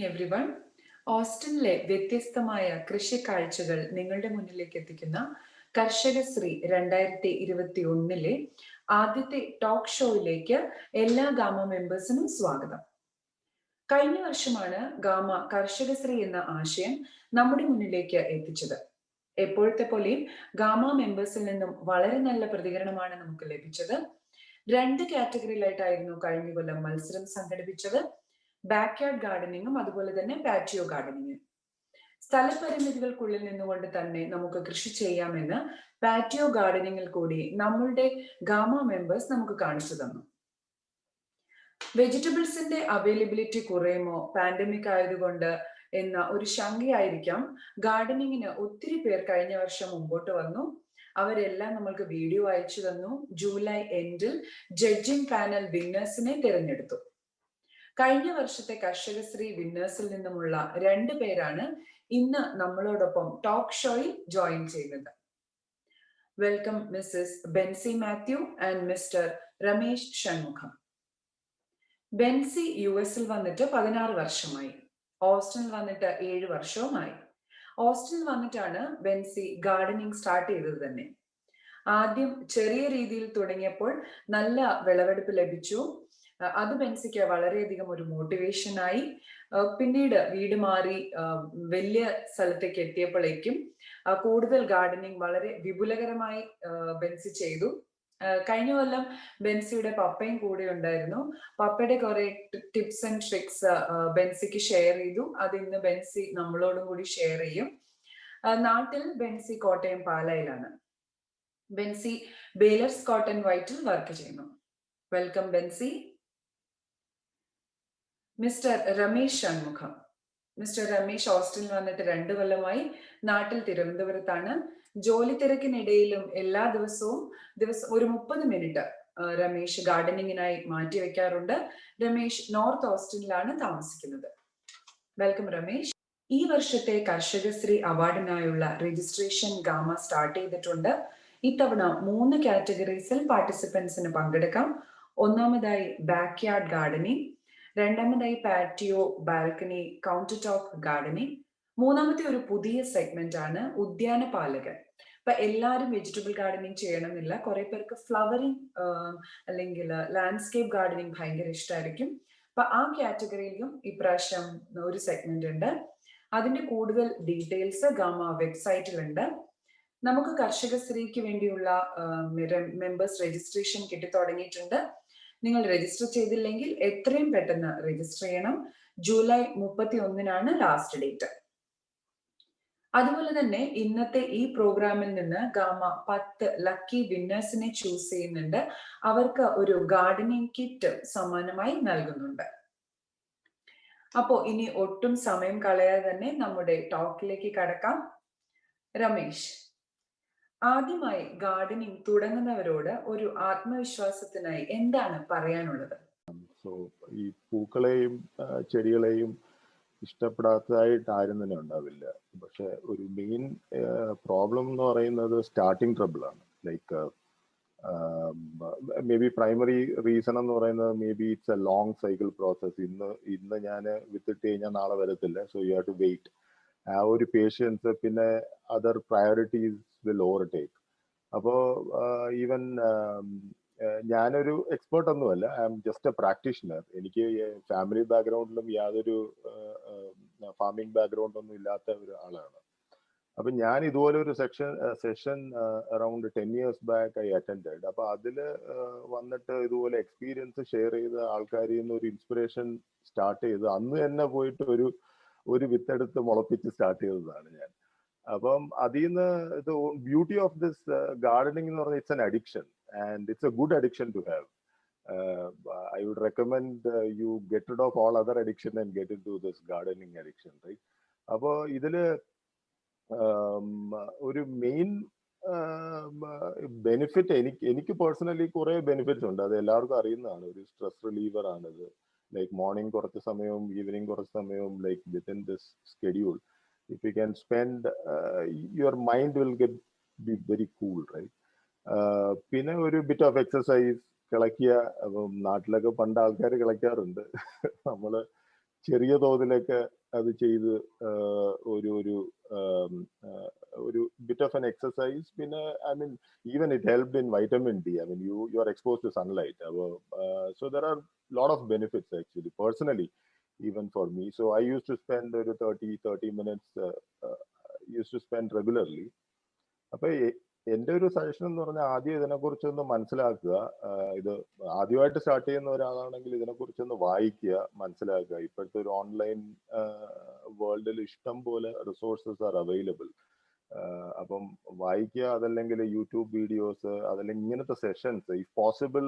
Everyone. ഓസ്റ്റിനിലെ വ്യത്യസ്തമായ കൃഷി കാഴ്ചകൾ നിങ്ങളുടെ മുന്നിലേക്ക് എത്തിക്കുന്ന കർഷകശ്രീ 2021 ആദ്യത്തെ ടോക്ക് ഷോയിലേക്ക് എല്ലാ ഗാമ മെമ്പേഴ്സിനും സ്വാഗതം. കഴിഞ്ഞ വർഷമാണ് ഗാമ കർഷകശ്രീ എന്ന ആശയം നമ്മുടെ മുന്നിലേക്ക് എത്തിച്ചത്. എപ്പോഴത്തെ പോലെയും ഗാമ മെമ്പേഴ്സിൽ നിന്നും വളരെ നല്ല പ്രതികരണമാണ് നമുക്ക് ലഭിച്ചത്. 2 കാറ്റഗറിയിലായിട്ടായിരുന്നു കഴിഞ്ഞ കൊല്ലം മത്സരം സംഘടിപ്പിച്ചത്. ബാക്ക്യാർഡ് ഗാർഡനിങ്ങും അതുപോലെ തന്നെ പാറ്റിയോ ഗാർഡനിങ്ങും. സ്ഥലപരിമിതികൾക്കുള്ളിൽ നിന്നുകൊണ്ട് തന്നെ നമുക്ക് കൃഷി ചെയ്യാമെന്ന് പാറ്റിയോ ഗാർഡനിങ്ങിൽ കൂടി നമ്മളുടെ ഗാമ മെമ്പേഴ്സ് നമുക്ക് കാണിച്ചു തന്നു. വെജിറ്റബിൾസിന്റെ അവൈലബിലിറ്റി കുറയുമോ പാൻഡമിക് ആയതുകൊണ്ട് എന്ന ഒരു ശങ്കയായിരിക്കാം ഗാർഡനിങ്ങിന് ഒത്തിരി പേർ കഴിഞ്ഞ വർഷം മുമ്പോട്ട് വന്നു. അവരെല്ലാം നമ്മൾക്ക് വീഡിയോ അയച്ചു തന്നു. ജൂലൈ എൻഡിൽ ജഡ്ജിംഗ് പാനൽ വിന്നേഴ്സിനെ തിരഞ്ഞെടുത്തു. കഴിഞ്ഞ വർഷത്തെ കർഷകശ്രീ വിന്നേഴ്സിൽ നിന്നുമുള്ള 2 പേരാണ് ഇന്ന് നമ്മളോടൊപ്പം ടോക്ക് ഷോയിൽ ജോയിൻ ചെയ്യുന്നത്. Welcome Mrs Bensy Mathew and Mr Ramesh Shanmugham. Bensy US വന്നിട്ട് 16 വർഷമായി. ഓസ്റ്റിനിൽ വന്നിട്ട് 7 വർഷവുമായി. ഓസ്റ്റിനിൽ വന്നിട്ടാണ് ബെൻസി ഗാർഡനിങ് സ്റ്റാർട്ട് ചെയ്തത് തന്നെ. ആദ്യം ചെറിയ രീതിയിൽ തുടങ്ങിയപ്പോൾ നല്ല വിളവെടുപ്പ് ലഭിച്ചു. അത് ബെൻസിക്ക് വളരെയധികം ഒരു മോട്ടിവേഷൻ ആയി. പിന്നീട് വീട് മാറി വലിയ സ്ഥലത്തേക്ക് എത്തിയപ്പോഴേക്കും കൂടുതൽ ഗാർഡനിങ് വളരെ വിപുലകരമായി ബെൻസി ചെയ്തു. കഴിഞ്ഞ കൊല്ലം ബെൻസിയുടെ പപ്പയും കൂടെ ഉണ്ടായിരുന്നു. പപ്പയുടെ കുറെ ടിപ്സ് ആൻഡ് ട്രിക്സ് ബെൻസിക്ക് ഷെയർ ചെയ്തു. അത് ഇന്ന് ബെൻസി നമ്മളോടും കൂടി ഷെയർ ചെയ്യും. നാട്ടിൽ ബെൻസി കോട്ടയം പാലായിലാണ്. ബെൻസി ബേലർസ് കോട്ടൺ വൈറ്റിൽ വർക്ക് ചെയ്യുന്നു. Welcome Bency. Mister Ramesh Shanmugam. Mister Ramesh ഓസ്റ്റിനിൽ വന്നിട്ട് 2 കൊല്ലമായി. നാട്ടിൽ തിരുവനന്തപുരത്താണ്. ജോലി തിരക്കിനിടയിലും എല്ലാ ദിവസവും ഒരു 30 മിനിറ്റ് രമേശ് ഗാർഡനിങ്ങിനായി മാറ്റിവെക്കാറുണ്ട്. രമേശ് നോർത്ത് ഓസ്റ്റിനിലാണ് താമസിക്കുന്നത്. വെൽക്കം രമേശ്. ഈ വർഷത്തെ കർഷകശ്രീ അവാർഡിനായുള്ള രജിസ്ട്രേഷൻ ഗാമ സ്റ്റാർട്ട് ചെയ്തിട്ടുണ്ട്. ഇത്തവണ 3 കാറ്റഗറീസിൽ പാർട്ടിസിപ്പൻസിന് പങ്കെടുക്കാം. ഒന്നാമതായി ബാക്ക്യാർഡ് ഗാർഡനിങ്, രണ്ടാമതായി patio, balcony, counter top gardening, മൂന്നാമത്തെ ഒരു പുതിയ സെഗ്മെന്റ് ആണ് ഉദ്യാന പാലകൻ. അപ്പൊ എല്ലാവരും വെജിറ്റബിൾ ഗാർഡനിങ് ചെയ്യണമെന്നില്ല. കുറെ പേർക്ക് ഫ്ലവറിങ് അല്ലെങ്കിൽ ലാൻഡ്സ്കേപ്പ് ഗാർഡനിങ് ഭയങ്കര ഇഷ്ടമായിരിക്കും. അപ്പൊ ആ കാറ്റഗറിയിലും ഇപ്രാവശ്യം ഒരു സെഗ്മെന്റ് ഉണ്ട്. അതിന്റെ കൂടുതൽ ഡീറ്റെയിൽസ് ഗാമ വെബ്സൈറ്റിലുണ്ട്. നമുക്ക് കർഷകശ്രീക്ക് വേണ്ടിയുള്ള മെമ്പേഴ്സ് രജിസ്ട്രേഷൻ കിട്ടി തുടങ്ങിയിട്ടുണ്ട്. നിങ്ങൾ രജിസ്റ്റർ ചെയ്തില്ലെങ്കിൽ എത്രയും പെട്ടെന്ന് രജിസ്റ്റർ ചെയ്യണം. July 31 last date. അതുപോലെ തന്നെ ഇന്നത്തെ ഈ പ്രോഗ്രാമിൽ നിന്ന് ഗാമ 10 ലക്കി വിന്നേഴ്സിനെ ചൂസ് ചെയ്യുന്നുണ്ട്. അവർക്ക് ഒരു ഗാർഡനിങ് കിറ്റ് സമ്മാനമായി നൽകുന്നുണ്ട്. അപ്പോ ഇനി ഒട്ടും സമയം കളയാതെ തന്നെ നമ്മുടെ ടോക്കിലേക്ക് കടക്കാം. രമേശ്, ആദ്യമായി ഗാർഡനിങ് തുടങ്ങുന്നവരോട് ഒരു ആത്മവിശ്വാസത്തിനായി എന്താണ് പറയാനുള്ളത്? സോ ഈ പൂക്കളെയും ചെടികളെയും ഇഷ്ടപ്പെടാത്തതായിട്ട് ആരും തന്നെ ഉണ്ടാവില്ല. പക്ഷെ ഒരു മെയിൻ പ്രോബ്ലം എന്ന് പറയുന്നത് സ്റ്റാർട്ടിങ് ട്രബിൾ ആണ്. Like may be primary reason എന്ന് പറയുന്നത് may be it's a long cycle process. ഇന്ന് ഞാൻ വിത്തിട്ട് കഴിഞ്ഞാൽ നാളെ വരത്തില്ല. So you have to wait. ആ ഒരു പേഷ്യൻസ്, പിന്നെ അതർ പ്രയോറിറ്റീസ് വിൽ ഓവർടേക്ക്. അപ്പോൾ ഈവൻ ഞാനൊരു എക്സ്പേർട്ട് ഒന്നുമല്ല. I am just a practitioner. എനിക്ക് ഫാമിലി ബാക്ക്ഗ്രൗണ്ടിലും യാതൊരു ഫാമിംഗ് ബാക്ക്ഗ്രൗണ്ട് ഒന്നും ഇല്ലാത്ത ഒരു ആളാണ്. അപ്പൊ ഞാൻ ഇതുപോലെ ഒരു session around 10 years back I attended. അപ്പൊ അതിൽ വന്നിട്ട് ഇതുപോലെ എക്സ്പീരിയൻസ് ഷെയർ ചെയ്ത ആൾക്കാരിൽ നിന്ന് ഒരു ഇൻസ്പിറേഷൻ സ്റ്റാർട്ട് ചെയ്ത് അന്ന് തന്നെ പോയിട്ട് ഒരു വിത്തെടുത്ത് മുളപ്പിച്ച് സ്റ്റാർട്ട് ചെയ്തതാണ് ഞാൻ. അപ്പം അതിൽ നിന്ന് ബ്യൂട്ടി ഓഫ് ദിസ് ഗാർഡനിങ് എന്ന് പറഞ്ഞാൽ it's an addiction and it's a good addiction to have. I would recommend you get rid of all other addiction and get into this gardening addiction, right? അപ്പോൾ ഇതില് ഒരു main benefit എനിക്ക് personally കുറെ benefits ഉണ്ട്. അത് എല്ലാവർക്കും അറിയുന്നതാണ്. ഒരു സ്ട്രെസ് റിലീവർ ആണിത്. ലൈക്ക് മോർണിംഗ് കുറച്ച് സമയവും ഈവനിങ് കുറച്ച് സമയവും, like within this schedule, if you can spend, your mind will be very cool, right? പിന്നെ ഒരു ബിറ്റ് ഓഫ് എക്സസൈസ്, കിളയ്ക്കുക. അപ്പം നാട്ടിലൊക്കെ പണ്ട് ആൾക്കാർ കിളയ്ക്കാറുണ്ട്. നമ്മള് ചെറിയ തോതിലൊക്കെ അത് ചെയ്ത് ഒരു bit of an exercise. പിന്നെ I mean, even it helped in vitamin D. I mean, you are exposed to sunlight. So there are a lot of benefits actually, personally, even for me. So I used to spend ഒരു 30 minutes used to spend regularly. അപ്പൊ എന്റെ ഒരു suggestion എന്ന് പറഞ്ഞാൽ ആദ്യം ഇതിനെക്കുറിച്ചൊന്ന് മനസ്സിലാക്കുക. ഇത് ആദ്യമായിട്ട് സ്റ്റാർട്ട് ചെയ്യുന്ന ഒരാളാണെങ്കിൽ ഇതിനെക്കുറിച്ചൊന്ന് വായിക്കുക, മനസ്സിലാക്കുക. ഇപ്പോഴത്തെ ഒരു ഓൺലൈൻ വേൾഡിൽ ഇഷ്ടം പോലെ റിസോഴ്സസ് ആർ അവൈലബിൾ. അപ്പം വായിക്കുക, അതല്ലെങ്കിൽ യൂട്യൂബ് വീഡിയോസ്, അതല്ലെങ്കിൽ ഇങ്ങനത്തെ സെഷൻസ് ഇഫ് പോസിബിൾ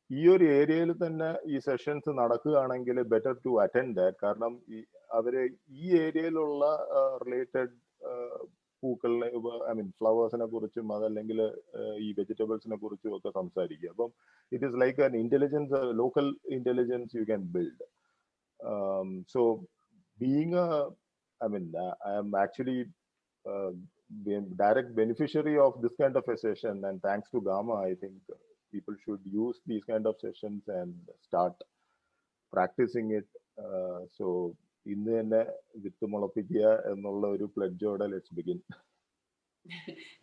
ഈ ഒരു ഏരിയയിൽ തന്നെ ഈ സെഷൻസ് നടക്കുകയാണെങ്കിൽ ബെറ്റർ ടു അറ്റൻഡ് ദാറ്റ്. കാരണം അവര് ഈ ഏരിയയിലുള്ള റിലേറ്റഡ് പൂക്കളിനെ, ഐ മീൻ ഫ്ലവേഴ്സിനെ കുറിച്ചും അതല്ലെങ്കിൽ ഈ വെജിറ്റബിൾസിനെ കുറിച്ചും ഒക്കെ സംസാരിക്കുക. അപ്പം it is like an intelligence, local intelligence you can build. So being I mean I am actually direct beneficiary of this kind of a session, and thanks to Gamma, I think people should use these kind of sessions and start practicing it. So ഇന്ന് തന്നെ വിത്ത് മുളപ്പിക്കുക എന്നുള്ള ഒരു പ്ലെഡ്ജോടെ let's begin.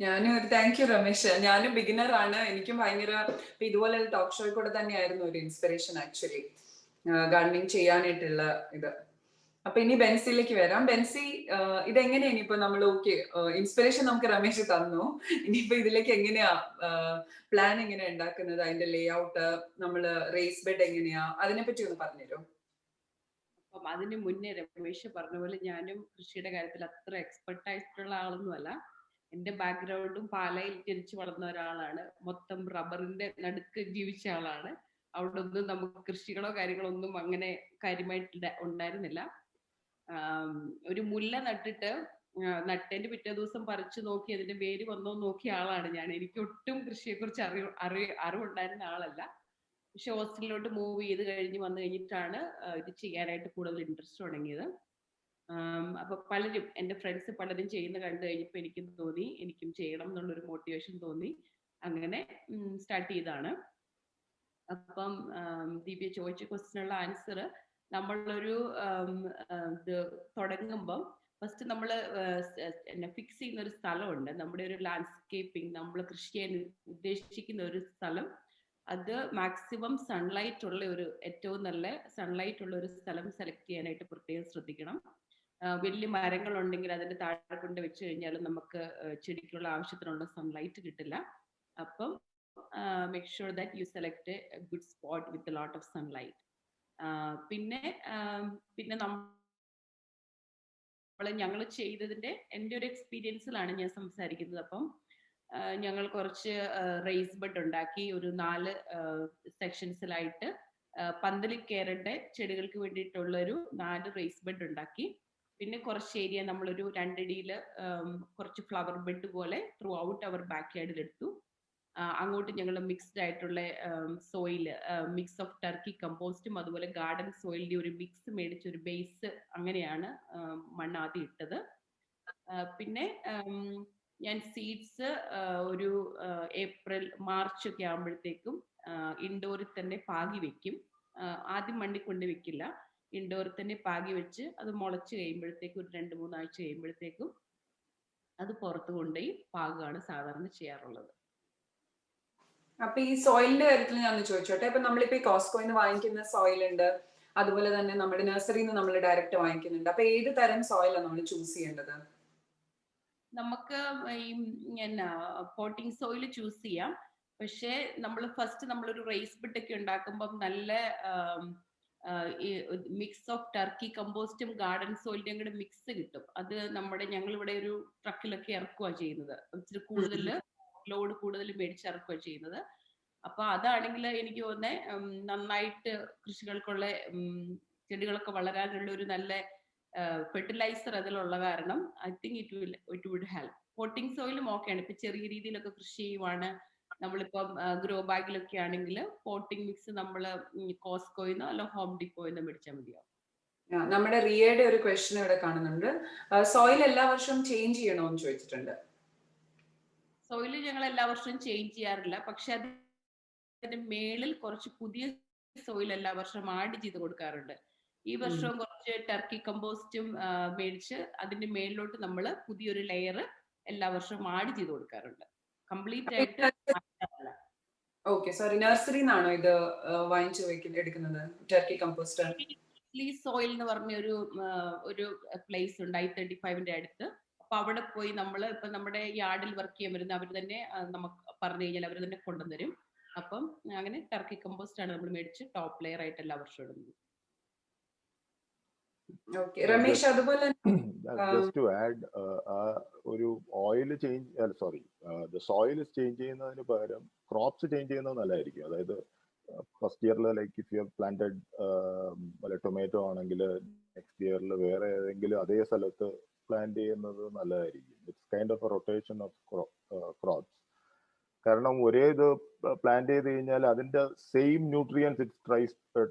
ഞാനും ഒരു thank you Ramesh. ഞാനും beginner ആണ്. എനിക്കും ഭയങ്കര ഇതുപോലെ ടോക്ക് ഷോ കൂടെ തന്നെയായിരുന്നു ഒരു ഇൻസ്പിറേഷൻ ആക്ച്വലി ഗാർഡനിങ് ചെയ്യാനായിട്ടുള്ള ഇത്. അപ്പൊ ഇനി ബെൻസിയിലേക്ക് വരാം. ബെൻസി, ഇതെങ്ങനെയാ ഇനിയിപ്പോ നമ്മൾ ഓക്കെ ഇൻസ്പിറേഷൻ നമുക്ക് രമേശ് തന്നു, ഇനിയിപ്പോ ഇതിലേക്ക് എങ്ങനെയാ പ്ലാൻ എങ്ങനെയാ ഉണ്ടാക്കുന്നത്, അതിന്റെ ലേ ഔട്ട്, നമ്മള് റേസ് ബെഡ് എങ്ങനെയാ, അതിനെ പറ്റി ഒന്ന് പറഞ്ഞുതരും. അപ്പം അതിന് മുന്നേ രമേശ് പറഞ്ഞ പോലെ ഞാനും കൃഷിയുടെ കാര്യത്തിൽ അത്ര എക്സ്പെർട്ടായിട്ടുള്ള ആളൊന്നുമല്ല. എന്റെ ബാക്ക്ഗ്രൗണ്ടും പാലയിൽ ജനിച്ചു വളർന്ന ഒരാളാണ്. മൊത്തം റബ്ബറിന്റെ നടുക്ക് ജീവിച്ച ആളാണ്. അവിടെ ഒന്നും നമുക്ക് കൃഷികളോ കാര്യങ്ങളോ ഒന്നും അങ്ങനെ കാര്യമായിട്ട് ഉണ്ടായിരുന്നില്ല. ഒരു മുല്ല നട്ടതിന്റെ പിറ്റേ ദിവസം പറിച്ചു നോക്കി അതിന്റെ വേര് വന്നോ നോക്കിയ ആളാണ് ഞാൻ. എനിക്ക് ഒട്ടും കൃഷിയെക്കുറിച്ച് അറിവുണ്ടായിരുന്ന ആളല്ല. പക്ഷെ ഹോസ്റ്റലിലോട്ട് മൂവ് ചെയ്ത് വന്നു കഴിഞ്ഞിട്ടാണ് ഇത് ചെയ്യാനായിട്ട് കൂടുതൽ ഇൻട്രസ്റ്റ് തുടങ്ങിയത്. അപ്പൊ പലരും, എന്റെ ഫ്രണ്ട്സ് പലരും ചെയ്യുന്ന കണ്ടു കഴിഞ്ഞപ്പോൾ എനിക്കും തോന്നി എനിക്കും ചെയ്യണം എന്നുള്ളൊരു മോട്ടിവേഷൻ തോന്നി. അങ്ങനെ സ്റ്റാർട്ട് ചെയ്താണ്. അപ്പം ദീപ്യ ചോദിച്ച ക്വസ്റ്റിനുള്ള ആൻസർ, നമ്മളൊരു ഇത് തുടങ്ങുമ്പം ഫസ്റ്റ് നമ്മൾ ഫിക്സ് ചെയ്യുന്ന ഒരു സ്ഥലമുണ്ട്. നമ്മുടെ ഒരു ലാൻഡ്സ്കേപ്പിംഗ്, നമ്മൾ കൃഷി ചെയ്യാൻ ഉദ്ദേശിക്കുന്ന ഒരു സ്ഥലം, അത് മാക്സിമം സൺലൈറ്റ് ഉള്ള ഏറ്റവും നല്ല സൺലൈറ്റ് ഉള്ള ഒരു സ്ഥലം സെലക്ട് ചെയ്യാനായിട്ട് പ്രത്യേകം ശ്രദ്ധിക്കണം. വലിയ മരങ്ങളുണ്ടെങ്കിൽ അതിന്റെ താഴെ കൊണ്ട് വെച്ച് കഴിഞ്ഞാൽ നമുക്ക് ചെടിക്കുള്ള ആവശ്യത്തിനുള്ള സൺലൈറ്റ് കിട്ടില്ല. അപ്പം make sure that you select A good spot with a lot of sunlight. പിന്നെ ഞങ്ങൾ ചെയ്തതിന്റെ എൻ്റെ ഒരു എക്സ്പീരിയൻസിലാണ് ഞാൻ സംസാരിക്കുന്നത്. അപ്പം ഞങ്ങൾ കുറച്ച് റേസ് ബെഡ് ഉണ്ടാക്കി, ഒരു 4 സെക്ഷൻസിലായിട്ട് പന്തലിൽ കയറേണ്ട ചെടികൾക്ക് വേണ്ടിയിട്ടുള്ള ഒരു 4 റേസ് ബെഡ് ഉണ്ടാക്കി. പിന്നെ കുറച്ച് ഏരിയ നമ്മളൊരു 2 അടിയിൽ കുറച്ച് ഫ്ലവർ ബെഡ് പോലെ ത്രൂ ഔട്ട് അവർ ബാക്ക് യാർഡിൽ എടുത്തു. അങ്ങോട്ട് ഞങ്ങൾ മിക്സ്ഡ് ആയിട്ടുള്ള സോയിൽ, മിക്സ് ഓഫ് ടർക്കി കമ്പോസ്റ്റും അതുപോലെ ഗാർഡൻ സോയിലിന്റെ ഒരു മിക്സ് മേടിച്ച ഒരു ബേസ്, അങ്ങനെയാണ് മണ്ണ് ആദ്യം ഇട്ടത്. പിന്നെ ഞാൻ സീഡ്സ് ഒരു ഏപ്രിൽ മാർച്ച് ഒക്കെ ആകുമ്പോഴത്തേക്കും ഇൻഡോറിൽ തന്നെ പാകി വെക്കും. ആദ്യം മണ്ണിൽ കൊണ്ട് വെക്കില്ല, ഇൻഡോറിൽ തന്നെ പാകി വെച്ച് അത് മുളച്ച് കഴിയുമ്പോഴത്തേക്കും ഒരു 2-3 ആഴ്ച കഴിയുമ്പോഴത്തേക്കും അത് പുറത്ത് കൊണ്ടുപോയി പാകുകയാണ് സാധാരണ ചെയ്യാറുള്ളത്. അപ്പൊ ഈ സോയിലിന്റെ കാര്യത്തിൽ ഞാൻ ചോദിച്ചോട്ടെ, ഇപ്പൊ നമ്മളിപ്പോ ഈ കോസ്കോയിൽ നിന്ന് വാങ്ങിക്കുന്ന സോയിൽ ഉണ്ട്, അതുപോലെ തന്നെ നമ്മുടെ നഴ്സറിയിൽ നിന്ന് നമ്മൾ ഡയറക്റ്റ് വാങ്ങിക്കുന്നുണ്ട്. അപ്പൊ ഏത് തരം സോയിലാണ് നമ്മൾ ചൂസ് ചെയ്യേണ്ടത്? നമുക്ക് ഈ പോട്ടിംഗ് സോയിൽ ചൂസ് ചെയ്യാം. പക്ഷെ നമ്മൾ ഫസ്റ്റ് നമ്മളൊരു റേസ് ബെഡ് ഒക്കെ ഉണ്ടാക്കുമ്പം നല്ല മിക്സ് ഓഫ് ടർക്കി കമ്പോസ്റ്റും ഗാർഡൻ സോയിലിന്റെയും കൂടെ മിക്സ് കിട്ടും. അത് ഞങ്ങളിവിടെ ഒരു ട്രക്കിലൊക്കെ ഇറക്കുക ചെയ്യുന്നത്, ഇച്ചിരി കൂടുതൽ ലോഡ് കൂടുതൽ മേടിച്ചിറക്കുക ചെയ്യുന്നത്. അപ്പൊ അതാണെങ്കിൽ എനിക്ക് തോന്നുന്നത് നന്നായിട്ട് കൃഷികൾക്കുള്ള ചെടികളൊക്കെ വളരാനുള്ള ഒരു നല്ല ഫെർട്ടിലൈസർ അതിലുള്ള കാരണം I think it would help. Potting സോയിലും ഓക്കെയാണ്. ഇപ്പൊ ചെറിയ രീതിയിലൊക്കെ കൃഷി ചെയ്യുവാണ്, നമ്മളിപ്പം ഗ്രോ ബാഗിലൊക്കെ ആണെങ്കിൽ പോട്ടിംഗ് മിക്സ് നമ്മൾ കോസ്കോയിന്നോ അല്ല ഹോം ഡിപ്പോയിന്നോ മേടിച്ചാൽ മതിയാവും. നമ്മുടെ റിയയുടെ ഒരു ക്വസ്റ്റ്യൻ ഇവിടെ കാണുന്നുണ്ട്, സോയിൽ എല്ലാ വർഷവും ചേഞ്ച് ചെയ്യണോന്ന് ചോദിച്ചിട്ടുണ്ട്. സോയിൽ ഞങ്ങൾ എല്ലാ വർഷവും ചേഞ്ച് ചെയ്യാറില്ല, പക്ഷെ അതിന്റെ മേളിൽ കുറച്ച് പുതിയ സോയിൽ എല്ലാ വർഷവും ആഡ് ചെയ്ത് കൊടുക്കാറുണ്ട്. ഈ വർഷവും കുറച്ച് ടർക്കി കമ്പോസ്റ്റും മേടിച്ച് അതിന്റെ മേളിലോട്ട് നമ്മൾ പുതിയൊരു ലെയർ എല്ലാ വർഷവും ആഡ് ചെയ്ത് കൊടുക്കാറുണ്ട്. കംപ്ലീറ്റ് ആയിട്ട് മാറ്റാറില്ല. ഓക്കെ, സോറി, നഴ്സറിന്നാണോ ഇത് വാങ്ങിച്ചു എടുക്കുന്നത് ടർക്കി കമ്പോസ്റ്റ്? സോയിൽ എന്ന് പറഞ്ഞ ഒരു പ്ലേസ് ഉണ്ട് I-35 അടുത്ത്. അപ്പൊ അവിടെ പോയി നമ്മൾ ഇപ്പൊ നമ്മുടെ യാർഡിൽ വർക്ക് ചെയ്യാൻ വരുന്ന അവർ തന്നെ നമുക്ക് പറഞ്ഞു കഴിഞ്ഞാൽ അവർ തന്നെ കൊണ്ടുവരും. അപ്പം അങ്ങനെ ടർക്കി കമ്പോസ്റ്റ് ആണ് നമ്മൾ മേടിച്ച് ടോപ്പ് ലെയർ ആയിട്ട് എല്ലാ വർഷവും ഇടുന്നത്. ഓക്കെ, രമേശ്, അതുപോലെ just to add, ഒരു ഓയിൽ ചേഞ്ച് സോയിൽ ചേഞ്ച് ചെയ്യുന്നതിന് പകരം ക്രോപ്സ് ചേഞ്ച് ചെയ്യുന്നത് നല്ലതായിരിക്കും. അതായത് ഫസ്റ്റ് ഇയറിൽ like if you have planted വല്ല ടൊമാറ്റോ ആണെങ്കിൽ നെക്സ്റ്റ് ഇയറിൽ വേറെ ഏതെങ്കിലും അതേ സ്ഥലത്ത് പ്ലാന്റ് ചെയ്യുന്നത് നല്ലതായിരിക്കും. It's kind of a rotation of crops. കാരണം ഒരേ ഇത് പ്ലാന്റ് ചെയ്ത് കഴിഞ്ഞാൽ അതിന്റെ same nutrients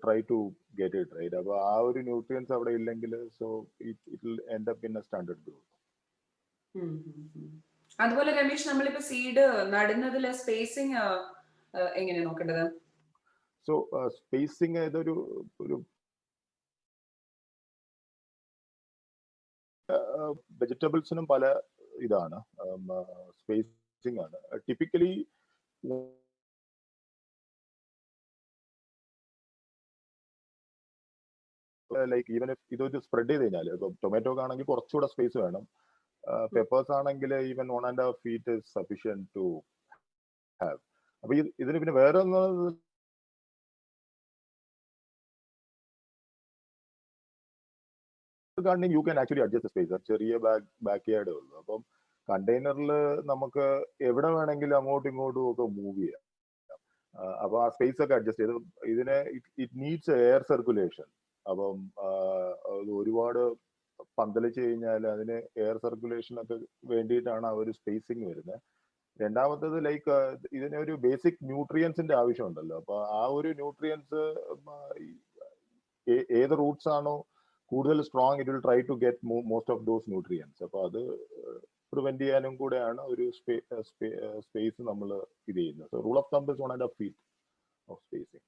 try to get it right. അപ്പൊ ആ ഒരു ന്യൂട്രിയൻസ് അവിടെ ഇല്ലെങ്കിൽ so it end up in a standard growth. അതുപോലെ രമേശ്, നമ്മളിപ്പോ സീഡ് നടുന്നതിലെ സ്പേസിങ് എങ്ങനെ നോക്കേണ്ടത്? സോ സ്പേസിങ് ഇതൊരു വെജിറ്റബിൾസിനും പല ഇതാണ് സ്പേസിങ് ആണ്. ടിപ്പിക്കലി ലൈക്ക് ഈവൻ ഇതൊരു സ്പ്രെഡ് ചെയ്ത് കഴിഞ്ഞാൽ ഇപ്പൊ ടൊമാറ്റോ ആണെങ്കിൽ കുറച്ചുകൂടെ സ്പേസ് വേണം. പെപ്പേഴ്സ് ആണെങ്കിൽ even 1.5 feet is sufficient to have. അപ്പൊ ഇതിന് പിന്നെ വേറെ ഒന്ന് gardening you can actually adjust space. ചെറിയ ബാക്ക് യാർഡേ ഉള്ളൂ. അപ്പം കണ്ടെയ്നറിൽ നമുക്ക് എവിടെ വേണമെങ്കിലും അങ്ങോട്ടും ഇങ്ങോട്ടും ഒക്കെ മൂവ് ചെയ്യാം. അപ്പൊ ആ സ്പേസ് ഒക്കെ അഡ്ജസ്റ്റ് ചെയ്ത് ഇതിനെ ഇറ്റ് നീഡ്സ് എയർ സർക്കുലേഷൻ. അപ്പം ഒരുപാട് പന്തലിച്ച് കഴിഞ്ഞാൽ അതിന് എയർ സർക്കുലേഷൻ ഒക്കെ വേണ്ടിയിട്ടാണ് ആ ഒരു സ്പേസിങ് വരുന്നത്. രണ്ടാമത്തത് ലൈക്ക് ഇതിന് ഒരു ബേസിക് ന്യൂട്രിയൻസിന്റെ ആവശ്യമുണ്ടല്ലോ. അപ്പൊ ആ ഒരു ന്യൂട്രിയൻസ് ഏത് റൂട്ട്സ് ആണോ കൂടുതൽ strong it will try to get most of those nutrients. അപ്പൊ അത് പ്രിവെന്റ് ചെയ്യാനും കൂടെയാണ് ഒരു സ്പേസ് നമ്മൾ ഇത് ചെയ്യുന്നത്. So rule of thumb is 1.5 feet of spacing.